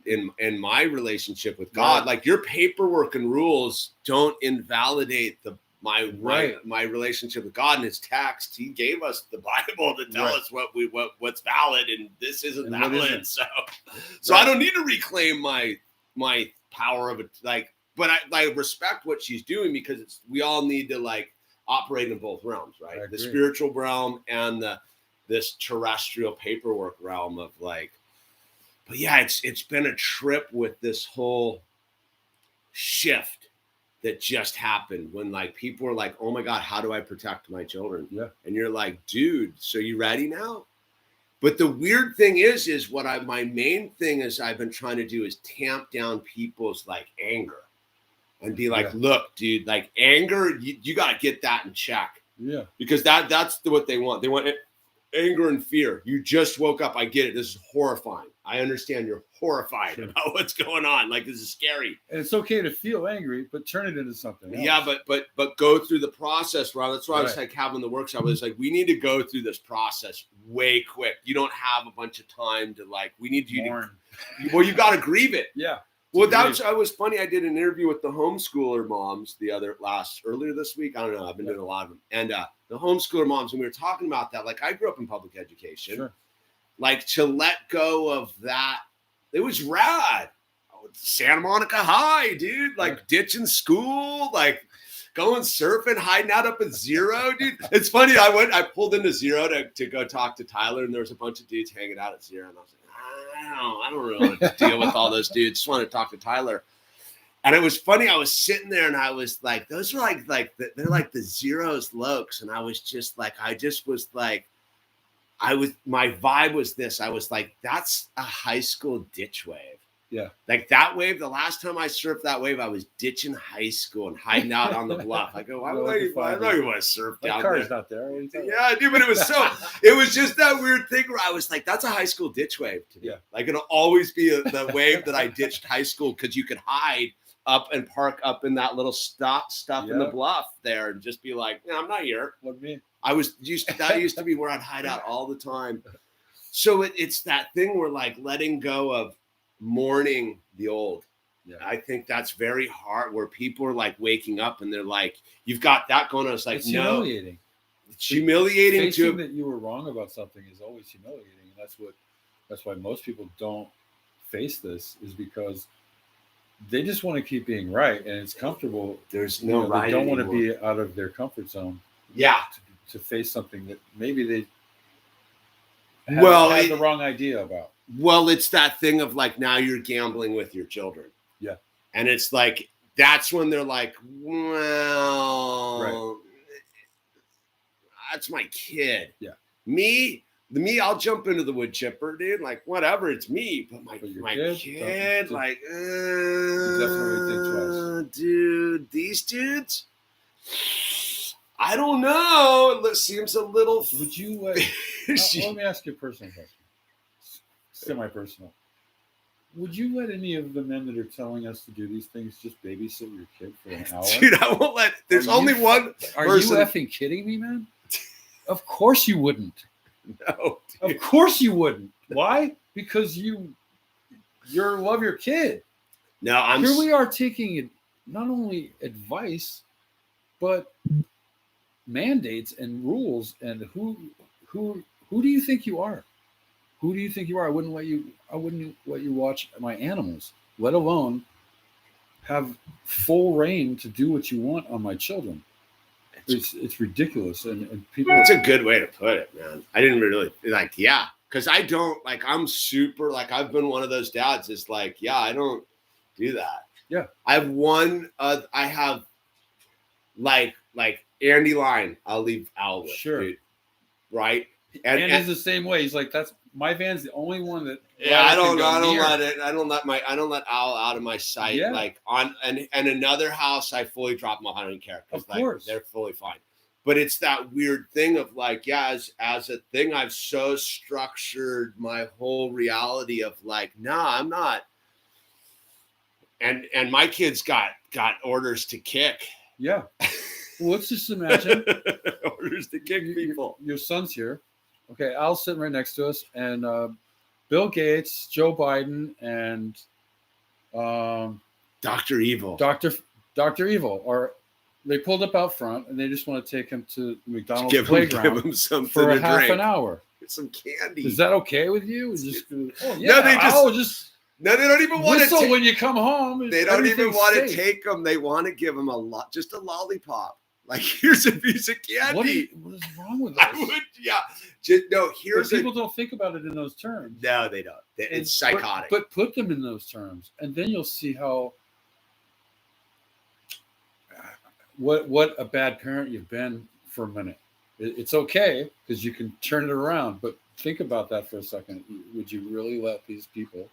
in my relationship with God. Like your paperwork and rules don't invalidate my relationship with God and his text. He gave us the Bible to tell us what's valid, and this isn't valid. So I don't need to reclaim my power of it. Like, but I respect what she's doing because we all need to like operate in both realms, right? The spiritual realm and this terrestrial paperwork realm of like. But yeah, it's been a trip with this whole shift that just happened when like people are like, oh my God, how do I protect my children? Yeah. And you're like, dude, so you ready now? But the weird thing is my main thing is I've been trying to do is tamp down people's like anger and be like, look, dude, like anger, you got to get that in check. Yeah. Because that's what they want. They want anger and fear. You just woke up. I get it. This is horrifying. I understand you're horrified about what's going on. Like this is scary. And it's okay to feel angry, but turn it into something else. Yeah, but go through the process, Rob. That's why I was like having the workshop. I was like, we need to go through this process way quick. You don't have a bunch of time to like. We need you to. Well, you got to grieve it. Yeah. Well, I was funny. I did an interview with the homeschooler moms earlier this week. I don't know. I've been doing a lot of them, and the homeschooler moms, and we were talking about that. Like I grew up in public education. Sure. Like to let go of that, it was rad. Santa Monica High, dude. Like ditching school, like going surfing, hiding out up at Zero, dude. It's funny. I pulled into Zero to go talk to Tyler, and there was a bunch of dudes hanging out at Zero, and I was like, I don't really want to deal with all those dudes. Just want to talk to Tyler. And it was funny. I was sitting there, and I was like, those are they're like the Zero's lokes, and I was just like, my vibe was this. I was like, that's a high school ditch wave. Yeah. Like that wave, the last time I surfed that wave, I was ditching high school and hiding out on the bluff. I go, why do you want to surf down there? My car's not there. Yeah, dude, but it was just that weird thing where I was like, that's a high school ditch wave to me. Yeah. Like it'll always be the wave that I ditched high school because you could hide up and park up in that little stuff in the bluff there and just be like, I'm not here. What do you mean? That used to be where I'd hide out all the time. So it's that thing where like letting go of mourning the old. Yeah. I think that's very hard where people are like waking up and they're like, you've got that going on. It's like, it's humiliating. It's humiliating. Facing that you were wrong about something is always humiliating. And that's why most people don't face this is because they just want to keep being right. And it's comfortable. There's no right. They don't want to be out of their comfort zone. Yeah. To face something that maybe they had the wrong idea about. Well, it's that thing of like, now you're gambling with your children. Yeah. And it's like, that's when they're like, well, that's my kid. Yeah. Me, I'll jump into the wood chipper, dude. Like, whatever, it's me. But my kid like, definitely think twice. Dude, these dudes, I don't know. It seems a little. Would you? Let me ask you a personal question. Semi-personal. would you let any of the men that are telling us to do these things just babysit your kid for an hour? Dude, I won't let. There's only one Are person. you effing kidding me, man? Of course you wouldn't. No, Of course you wouldn't. Why? Because you love your kid. no, I'm. Here we are taking not only advice, but mandates and rules. And who do you think you are? Who do you think you are? I wouldn't let you watch my animals, let alone have full reign to do what you want on my children. It's ridiculous, and people. It's a good way to put it, man. I didn't really like, yeah, because I don't like. I'm super like. I've been one of those dads. Is like, yeah, I don't do that. Yeah, I have one. I have like Andy Line. I'll leave Owl with, sure, dude, right? And he's the same way. He's like, that's my van's the only one that. Yeah, I don't let Owl out of my sight. Yeah. Like on and another house, I fully drop them off. I don't care because Of course. they're fully fine. But it's that weird thing of like, yeah, as a thing, I've so structured my whole reality of like, nah, I'm not. And my kids got orders to kick. Yeah. Well, let's just imagine orders to kick people. Your son's here. Okay, Al's sitting right next to us, and Bill Gates, Joe Biden, and Dr. Evil. Dr. Evil they pulled up out front, and they just want to take him to the McDonald's give playground him something for to half drink. an hour. Get some candy. Is that okay with you? Just, oh, yeah, No, they no, they don't even want to whistle when you come home. They don't even want to safe. take them. They want to give them just a lollipop. Like, here's a piece of candy. What is wrong with us? I would, yeah. Just, no, here's people don't think about it in those terms. No, they don't. It's psychotic. But put them in those terms, and then you'll see how what a bad parent you've been for a minute. It's okay because you can turn it around, but think about that for a second. Would you really let these people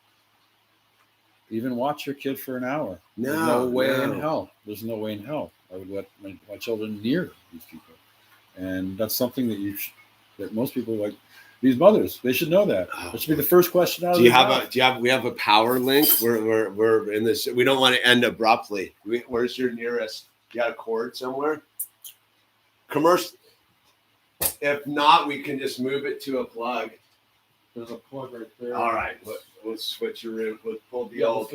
even watch your kid for an hour? No, There's no way in hell. There's no way in hell I would let my children near these people. And that's something that most people, like these mothers, they should know that. That should be the first question out of we have a power link? We're in this. We don't want to end abruptly. Where's your nearest? You got a cord somewhere? Commercial. If not, we can just move it to a plug. There's a plug right there. All right. We'll switch your room. We'll pull the old.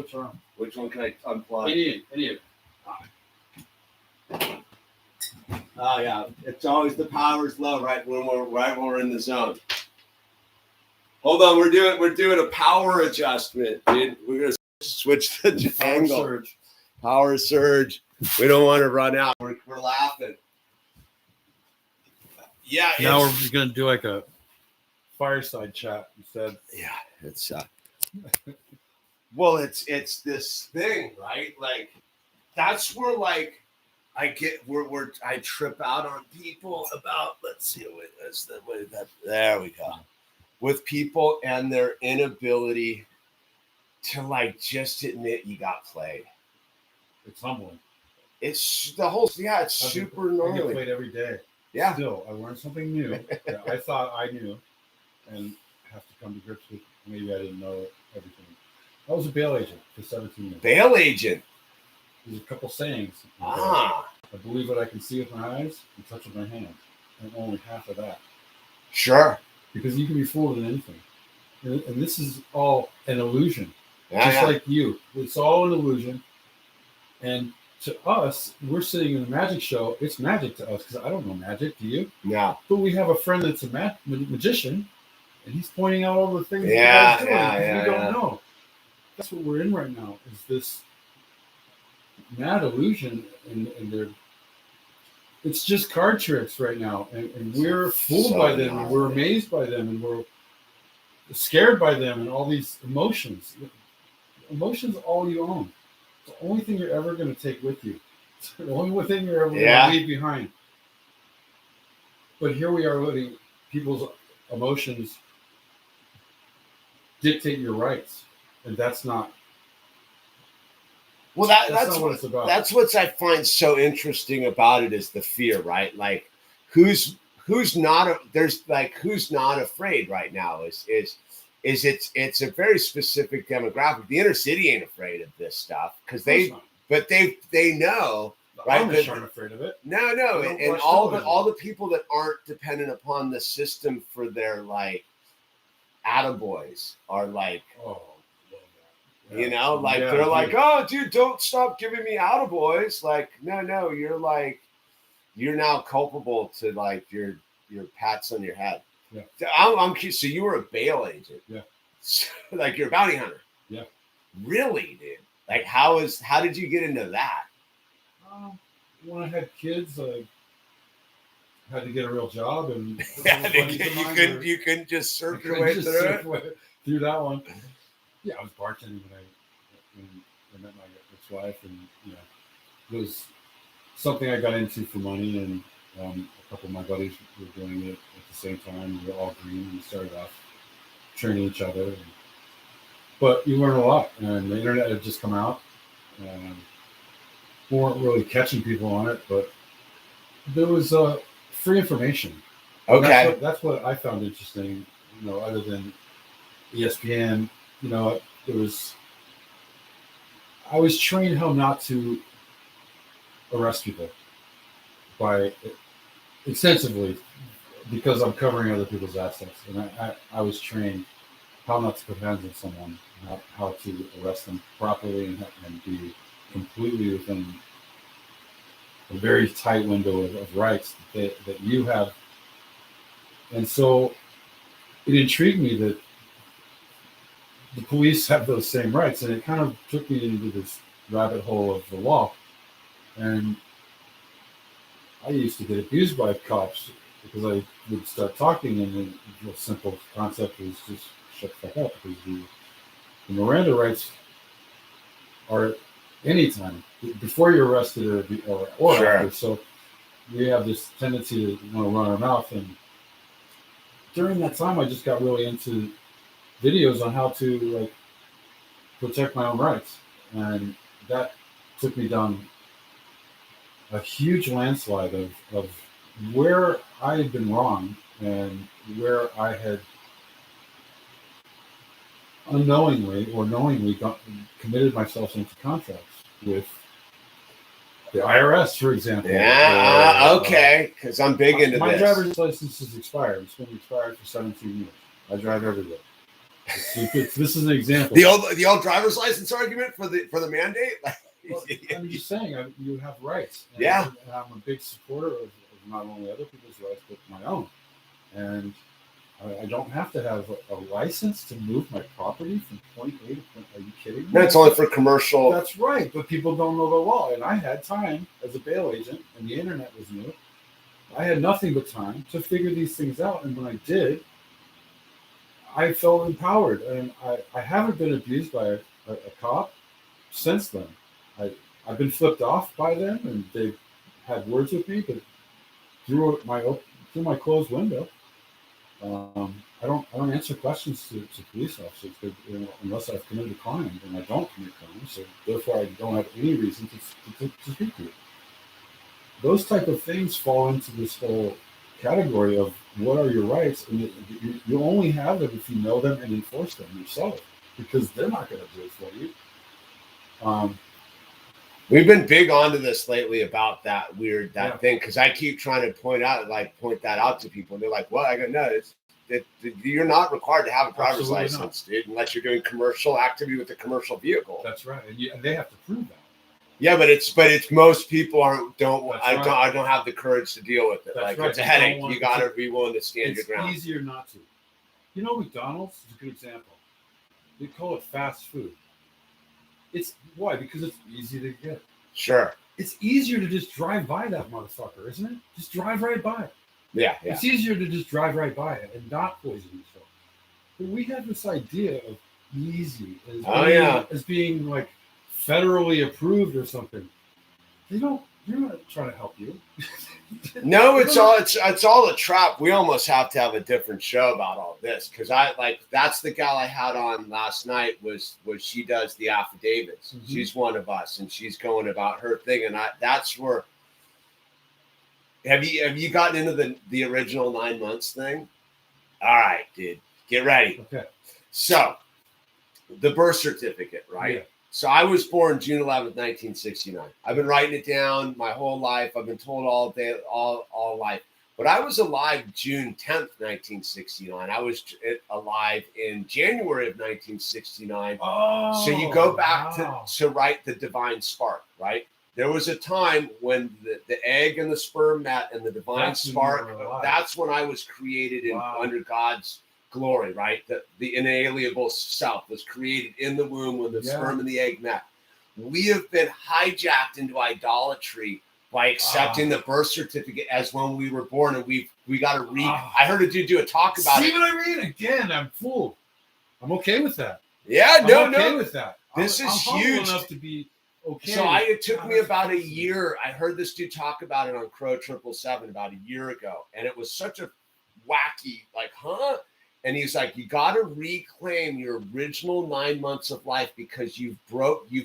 Which one can I unplug? Any of it. Oh yeah, it's always the power's low right when we're in the zone. Hold on, we're doing a power adjustment, dude. We're gonna switch the angle. Power surge. We don't want to run out. We're laughing. Yeah. Now we're gonna do like a fireside chat instead. Yeah, it's well, it's this thing, right? Like that's where like I trip out on people about, let's see, that's the way that, there we go, with people and their inability to like just admit you got played. It's humbling. It's the whole, yeah, it's super I get gnarly. played every day. Yeah. Still, I learned something new that I thought I knew and have to come to grips with. Maybe I didn't know everything. I was a bail agent for 17 years. Bail agent. There's a couple sayings. Ah. I believe what I can see with my eyes and touch with my hands. And only half of that. Sure. Because you can be fooled in anything. And this is all an illusion. Yeah, Just like you. It's all an illusion. And to us, we're sitting in a magic show. It's magic to us because I don't know magic. Do you? No. But we have a friend that's a magician, and he's pointing out all the things Yeah, that guys doing yeah, we don't know. That's what we're in right now, is this mad illusion, and it's just card tricks right now, and we're fooled by them, and we're amazed by them, and we're scared by them, and all these emotions. Emotions all you own. It's the only thing you're ever going to take with you. It's the only thing you're ever going to leave behind. But here we are letting people's emotions dictate your rights, and that's not. Well, that's not what it's about. That's what I find so interesting about it is the fear, right? Like, who's not afraid right now is is it's a very specific demographic. The inner city ain't afraid of this stuff because they know. Right, Amish aren't afraid of it. No, and all the people that aren't dependent upon the system for their like attaboys are like, you know, like they're like, oh, dude, don't stop giving me attaboys. Like, no, you're like, you're now culpable to like your pats on your head. Yeah, I'm curious. So you were a bail agent. Yeah, so, like you're a bounty hunter. Yeah, really, dude. Like, how did you get into that? When I had kids, I had to get a real job, and you couldn't just surf your way through that one. Yeah, I was bartending when I met my ex-wife, and you know, it was something I got into for money, and a couple of my buddies were doing it at the same time. We were all green, and we started off training each other. But you learn a lot, and the internet had just come out. We weren't really catching people on it, but there was free information. Okay, that's what I found interesting. You know, other than ESPN, you know, I was trained how not to arrest people extensively because I'm covering other people's assets, and I was trained how not to put hands on someone, how to arrest them properly, and be completely within a very tight window of rights that you have. And so it intrigued me that the police have those same rights, and it kind of took me into this rabbit hole of the law. And I used to get abused by cops because I would start talking, and the simple concept was just shut the fuck up, because the Miranda rights are anytime before you're arrested or sure. After. So we have this tendency to want to run our mouth. And during that time, I just got really into videos on how to like protect my own rights, and that took me down a huge landslide of where I had been wrong and where I had unknowingly or knowingly committed myself into contracts with the IRS, for example. Yeah, okay, because I'm big into my this. My driver's license is expired. It's been expired for 17 years. I drive everywhere. This is an example. The old driver's license argument for the mandate. Well, I'm just saying, you have rights. And, yeah, and I'm a big supporter of not only other people's rights but my own. And I don't have to have a license to move my property from point A to point. Are you kidding me? No, it's only for commercial. That's right, but people don't know the law. And I had time as a bail agent, and the internet was new. I had nothing but time to figure these things out, and when I did, I felt empowered. And I haven't been abused by a cop since then. I've been flipped off by them, and they've had words with me, but through my closed window. I don't answer questions to police officers, unless I've committed a crime, and I don't commit crimes, so therefore I don't have any reason to speak to you. Those type of things fall into this whole category of what are your rights, and you only have them if you know them and enforce them yourself, because they're not going to do it for you. We've been big onto this lately about that thing, because I keep trying to point that out to people, and they're like, "Well," I go, "No, you're not required to have a driver's license, dude, unless you're doing commercial activity with a commercial vehicle." That's right, and they have to prove that. Yeah, but it's most people don't have the courage to deal with it. That's like right. It's a headache. You got to be willing to stand your ground. It's easier not to. You know, McDonald's is a good example. They call it fast food. It's why? Because it's easy to get. Sure. It's easier to just drive by that motherfucker, isn't it? Just drive right by it. Yeah. It's easier to just drive right by it and not poison yourself. But we have this idea of easy as being like federally approved or something. They're not trying to help you. No, it's all a trap. We almost have to have a different show about all this, because that's the gal I had on last night was she does the affidavits. Mm-hmm. She's one of us, and she's going about her thing, and that's where. Have you gotten into the original 9 months thing? All right, dude, get ready. Okay. So the birth certificate, right? Yeah. So I was born June 11th, 1969. I've been writing it down my whole life. I've been told all day, all life. But I was alive June 10th, 1969. I was alive in January of 1969. Oh, So you go back wow. to write the divine spark, right? There was a time when the egg and the sperm met and the divine That's when you spark, were alive. that's when I was created Wow. under God's glory, right? The inalienable self was created in the womb when the sperm and the egg met. We have been hijacked into idolatry by accepting the birth certificate as when we were born, and we got to read. I heard a dude do a talk about it. See what I mean? Again, I'm fooled. I'm okay with that. Yeah, I'm okay with that. This is I'm huge. enough to be okay. So it took me about a year. I heard this dude talk about it on Crow 777 about a year ago, and it was such a wacky, like, huh? And he's like, you got to reclaim your original 9 months of life because you've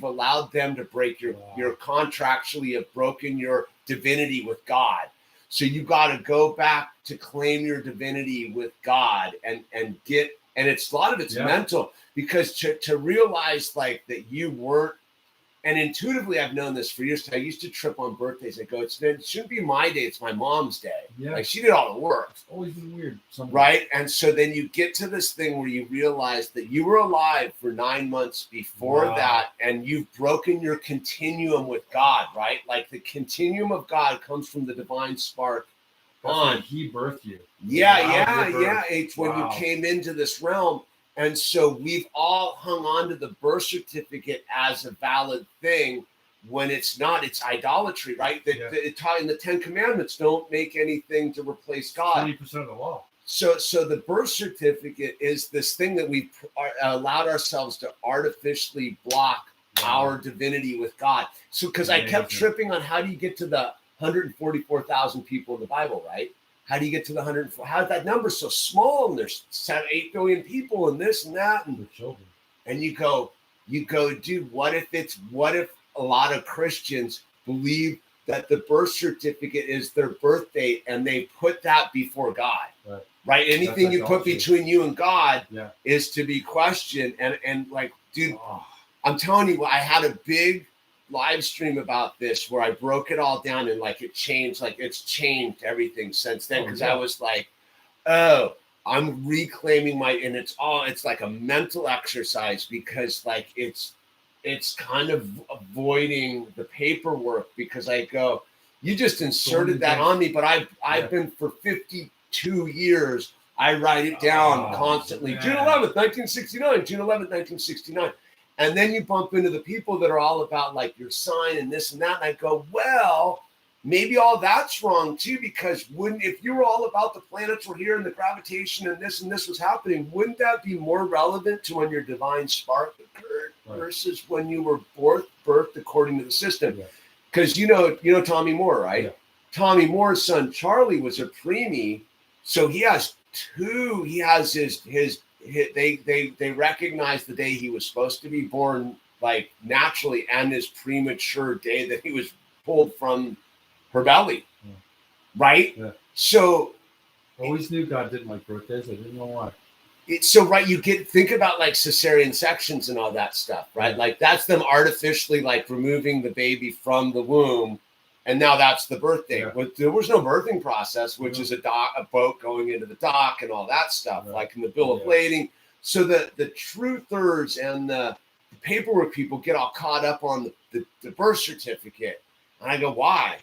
allowed them to break your contractually have broken your divinity with God. So you got to go back to claim your divinity with God and it's a lot of it's mental, because to realize like that you weren't. And intuitively, I've known this for years. I used to trip on birthdays. I go, it shouldn't be my day. It's my mom's day. Yeah. Like, she did all the work. It's always been weird. Right? And so then you get to this thing where you realize that you were alive for 9 months before that, and you've broken your continuum with God, right? Like, the continuum of God comes from the divine spark on. He birthed you. Yeah. It's when you came into this realm. And so we've all hung on to the birth certificate as a valid thing when it's not. It's idolatry, right? It's taught in the 10 Commandments, don't make anything to replace God. 20% of the law. So the birth certificate is this thing that we've allowed ourselves to artificially block our divinity with God. So because I kept tripping on how do you get to the 144,000 people in the Bible, right? How do you get to the 104? How is that number so small? And there's 8 billion people and this and that. And children. And you go, dude, what if a lot of Christians believe that the birth certificate is their birth date and they put that before God? Right? Anything you put between you and God is to be questioned. And like, dude, I'm telling you, I had a big live stream about this where I broke it all down and like it changed, like it's changed everything since then. Cause I was like, oh, I'm reclaiming and it's like a mental exercise because like it's kind of avoiding the paperwork because I go, you just inserted that on me, but I've been for 52 years. I write it down constantly. June 11th, 1969, June 11th, 1969. And then you bump into the people that are all about like your sign and this and that. And I go, well, maybe all that's wrong too, because if you were all about the planets were here and the gravitation and this was happening, wouldn't that be more relevant to when your divine spark occurred versus when you were birthed according to the system? Because you know Tommy Moore, right? Yeah. Tommy Moore's son Charlie was a preemie, so he has two. He has his they recognize the day he was supposed to be born, like naturally, and his premature day that he was pulled from her belly, right? Yeah. So I always knew God didn't like birthdays. I didn't know why. You think about like cesarean sections and all that stuff, right? Yeah. Like that's them artificially like removing the baby from the womb, and now that's the birthday. Yeah. But there was no birthing process, which is a boat going into the dock and all that stuff, like in the bill of lading. So the truthers and the paperwork people get all caught up on the birth certificate, and I go, why?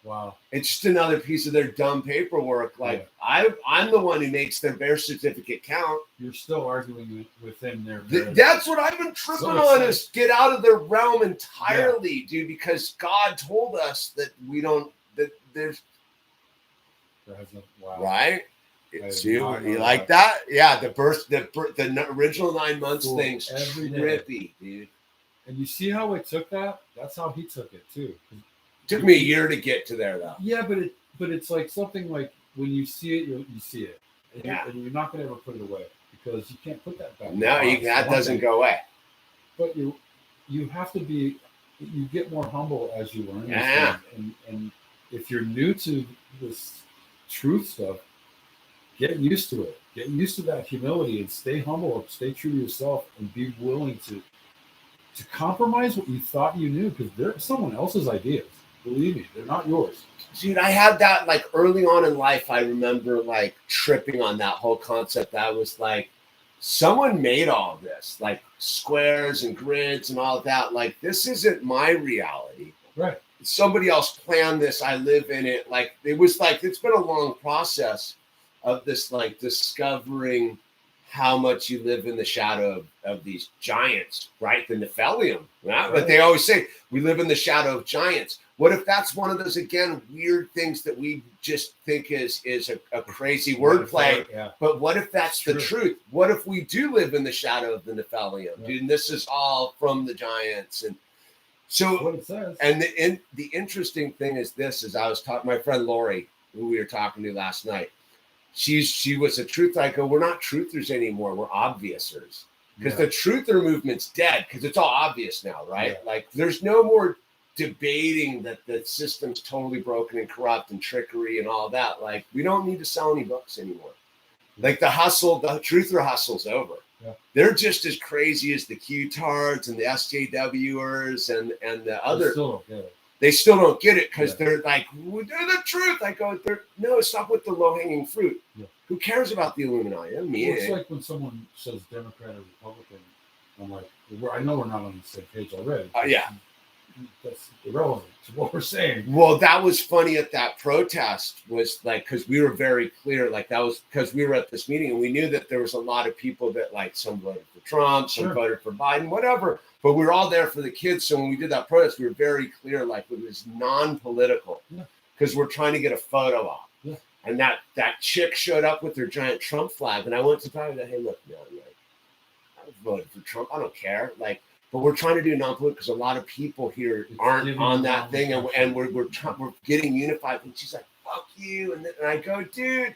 Wow. It's just another piece of their dumb paperwork. Like I'm the one who makes their birth certificate count. You're still arguing within their that's what I've been tripping on is get out of their realm entirely, dude, because God told us that we don't, that there's right. You like that? Yeah, the original 9 months thing's trippy, dude. And you see how it took that? That's how he took it too. Took me a year to get to there, though. Yeah, but it's like something like when you see it, you see it, and you're not going to ever put it away because you can't put that back. No, that doesn't go away. But you have to be. You get more humble as you learn. And if you're new to this truth stuff, get used to it. Get used to that humility and stay humble, stay true to yourself, and be willing to compromise what you thought you knew, because they're someone else's ideas. Believe me, they're not yours. Dude, I had that like early on in life. I remember like tripping on that whole concept. I was like, someone made all of this, like squares and grids and all of that. Like, this isn't my reality. Right. Somebody else planned this. I live in it. Like, it was like, it's been a long process of this, like discovering how much you live in the shadow of these giants, right? The Nephilim, right? But they always say we live in the shadow of giants. What if that's one of those, again, weird things that we just think is a crazy wordplay? Yeah. But what if that's the truth? What if we do live in the shadow of the Nephilim? Dude, and this is all from the giants. And so, what it says. And the interesting thing is this, is I was talking, my friend Lori, who we were talking to last night, she was a truther. I go, we're not truthers anymore. We're obviousers. Because the truther movement's dead, because it's all obvious now, right? Yeah. Like, there's no more debating that the system's totally broken and corrupt and trickery and all that. Like, we don't need to sell any books anymore. Like, the truther hustle's over. Yeah. They're just as crazy as the Q-tards and the SJWers and the other. They still don't get it because they're like, well, they're the truth. I go, no, stop with the low-hanging fruit. Yeah. Who cares about the Illuminati? I mean, it's like when someone says Democrat or Republican, I'm like, I know we're not on the same page already. That's irrelevant to what we're saying. Well, that was funny at that protest, was like, because we were very clear, like that was because we were at this meeting and we knew that there was a lot of people that, like, some voted for Trump, some voted for Biden, whatever. But we were all there for the kids. So when we did that protest, we were very clear, like it was non-political, because we're trying to get a photo op. Yeah. And that chick showed up with her giant Trump flag. And I went to talk to her, hey, look, man, like, I voted for Trump. I don't care. Like, but we're trying to do non-political because a lot of people here aren't on that thing. And we're getting unified. And she's like, fuck you. And I go, dude,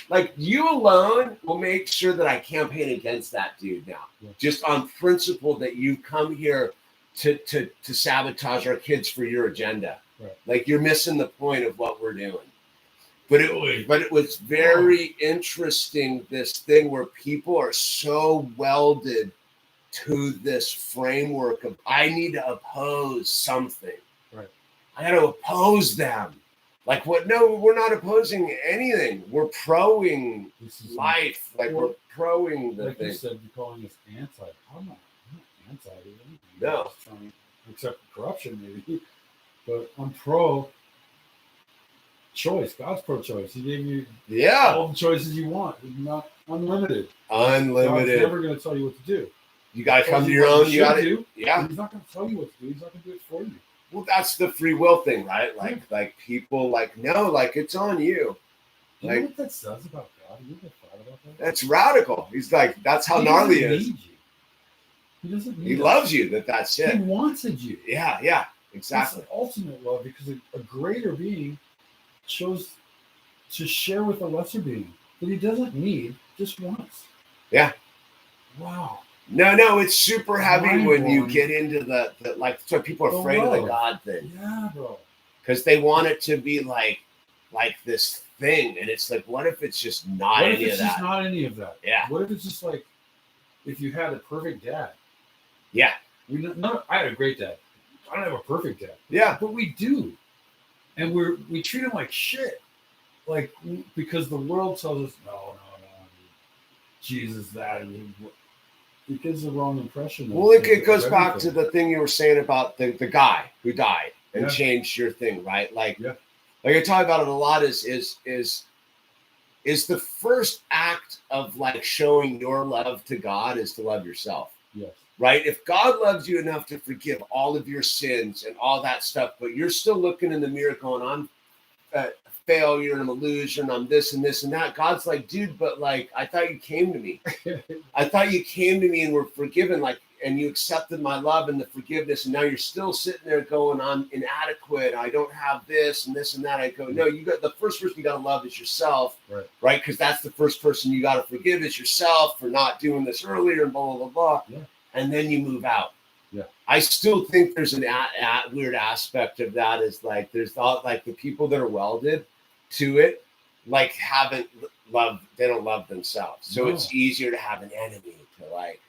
like, you alone will make sure that I campaign against that dude now. Yeah. Just on principle that you come here to sabotage our kids for your agenda. Right. Like, you're missing the point of what we're doing. But it was very interesting, this thing where people are so welded to this framework of, I need to oppose something. Right. I got to oppose them. Like, what? No, we're not opposing anything. We're proing life. Like, we're proing the thing. You said, you're calling us anti. I'm not anti anything. No. Except corruption, maybe. But I'm pro choice. God's pro choice. He gave you all the choices you want. Not unlimited. Unlimited. God's never going to tell you what to do. You got to come to your own. You got to. Yeah. He's not going to tell you what to do. He's not going to do it for you. Well, that's the free will thing, right? Like people, like, no, like, it's on you. Do you know what that says about God? You ever thought about that? That's radical. He's like, that's how gnarly he is. He doesn't need He loves you. That's it. He wanted you. Yeah, exactly. That's the ultimate love, because a greater being chose to share with a lesser being that he doesn't need, just wants. Yeah. Wow. No, it's super heavy when you get into the like, so people are afraid of the God thing. Yeah, bro. Because they want it to be like this thing. And it's like, what if it's just not any of that? What if it's just not any of that? Yeah. What if it's just like, if you had a perfect dad? Yeah. I had a great dad. I don't have a perfect dad. Yeah. But we do. And we treat him like shit. Like, because the world tells us, no, Jesus that, and it gives the wrong impression. Well, it goes back to the thing you were saying about the guy who died and changed your thing, right? Like I talk about it a lot, is the first act of, like, showing your love to God is to love yourself. Yes. Right? If God loves you enough to forgive all of your sins and all that stuff, but you're still looking in the mirror going, I'm a failure and I'm a loser and I'm this and this and that. God's like, dude, but, like, I thought you came to me. I thought you came to me and were forgiven, like, and you accepted my love and the forgiveness. And now you're still sitting there going, I'm inadequate. I don't have this and this and that. I go, no, the first person you got to love is yourself. Right? Because that's the first person you got to forgive is yourself for not doing this earlier and blah, blah, blah, blah. Yeah. And then you move out. Yeah. I still think there's an weird aspect of that, is like, there's all, like, the people that are welded to it, like haven't loved, they don't love themselves. So No. it's easier to have an enemy to like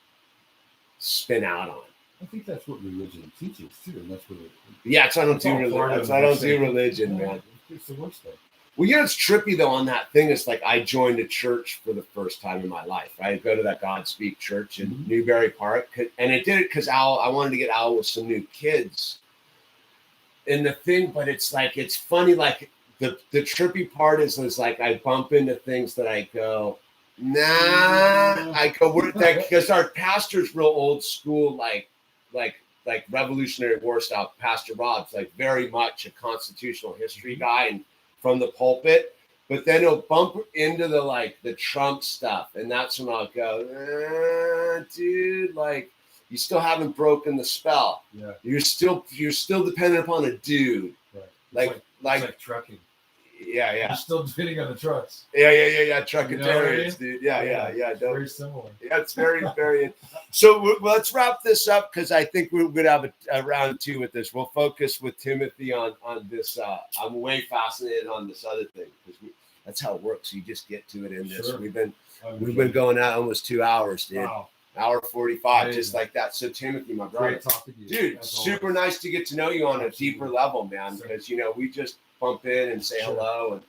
spin out on. I think that's what religion teaches too, and that's what. Yeah, that's why I don't It's do all religion. part of That's why I don't do saying, religion, "Yeah, man. It's the worst thing. Well, you know, it's trippy though on that thing. It's like I joined a church for the first time in my life. I go to that Godspeak church in Newbury Park, and I did it because I wanted to get Al with some new kids. And the thing, but it's like, it's funny, like the trippy part is like I bump into things that I go, nah. I go, we're that because our pastor's real old school, like Revolutionary War style. Pastor Rob's like very much a constitutional history guy and from the pulpit, but then he'll bump into the Trump stuff, and that's when I'll go, dude, like you still haven't broken the spell. Yeah, You're still dependent upon a dude. Right. Like It's like trucking. yeah. You're still depending on the trucks. Yeah. Trucketarians, You know what I mean? dude. Yeah. It's very similar. Yeah, it's very, very. So let's wrap this up because I think we're going to have a round two with this. We'll focus with Timothy on this. I'm way fascinated on this other thing because that's how it works. You just get to it in this. Sure. We've been going out almost 2 hours, dude. Wow. Hour 45, Amazing. just like that. So Timothy, my brother, Great talking to you. dude, super nice to get to know you on a deeper level, man. Because we just bump in and say hello and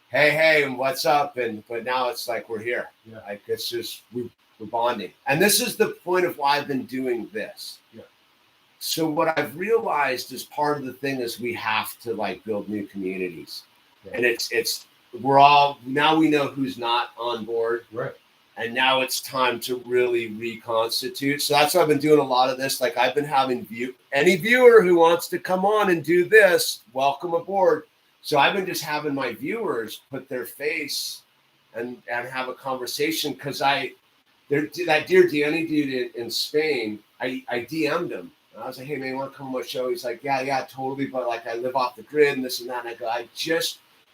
hey, and what's up? But now it's like we're here. Yeah. Like it's just we're bonding, and this is the point of why I've been doing this. Yeah. So what I've realized is part of the thing is we have to like build new communities, and it's we're all now we know who's not on board, right? And now it's time to really reconstitute. So that's why I've been doing a lot of this. Like I've been having any viewer who wants to come on and do this, welcome aboard. So I've been just having my viewers put their face and have a conversation because that dear Danny dude in Spain, I DM'd him. And I was like, hey man, you want to come on my show? He's like, yeah, totally. But like I live off the grid and this and that. And I go,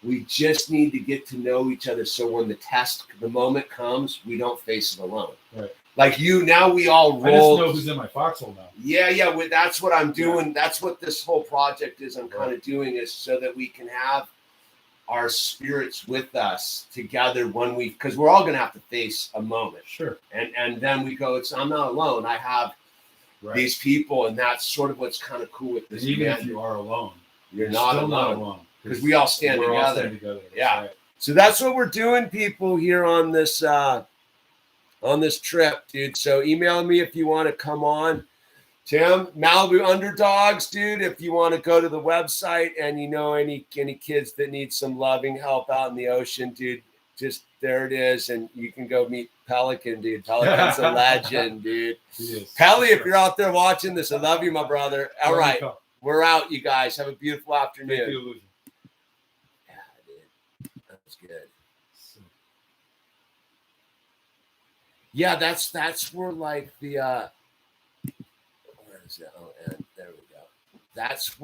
we just need to get to know each other. So when the moment comes, we don't face it alone. Right. Like now we all roll. I just know who's in my foxhole now. Yeah. That's what I'm doing. Yeah. That's what this whole project is. I'm kind of doing is so that we can have our spirits with us together because we're all going to have to face a moment. Sure. And then we go, I'm not alone. I have these people. And that's sort of what's kind of cool with this. And even if you are alone, you're not alone. Because we all stand together. All stand together. Yeah. Right. So that's what we're doing, people, here on this trip, dude. So email me if you want to come on. Tim, Malibu Underdogs, dude. If you want to go to the website and any kids that need some loving help out in the ocean, dude, just there it is. And you can go meet Pelican, dude. Pelican's a legend, dude. Pelly, if you're out there watching this, I love you, my brother. All right. We're out, you guys. Have a beautiful afternoon. Good. Yeah, that's where like the where is it? Oh, and there we go. That's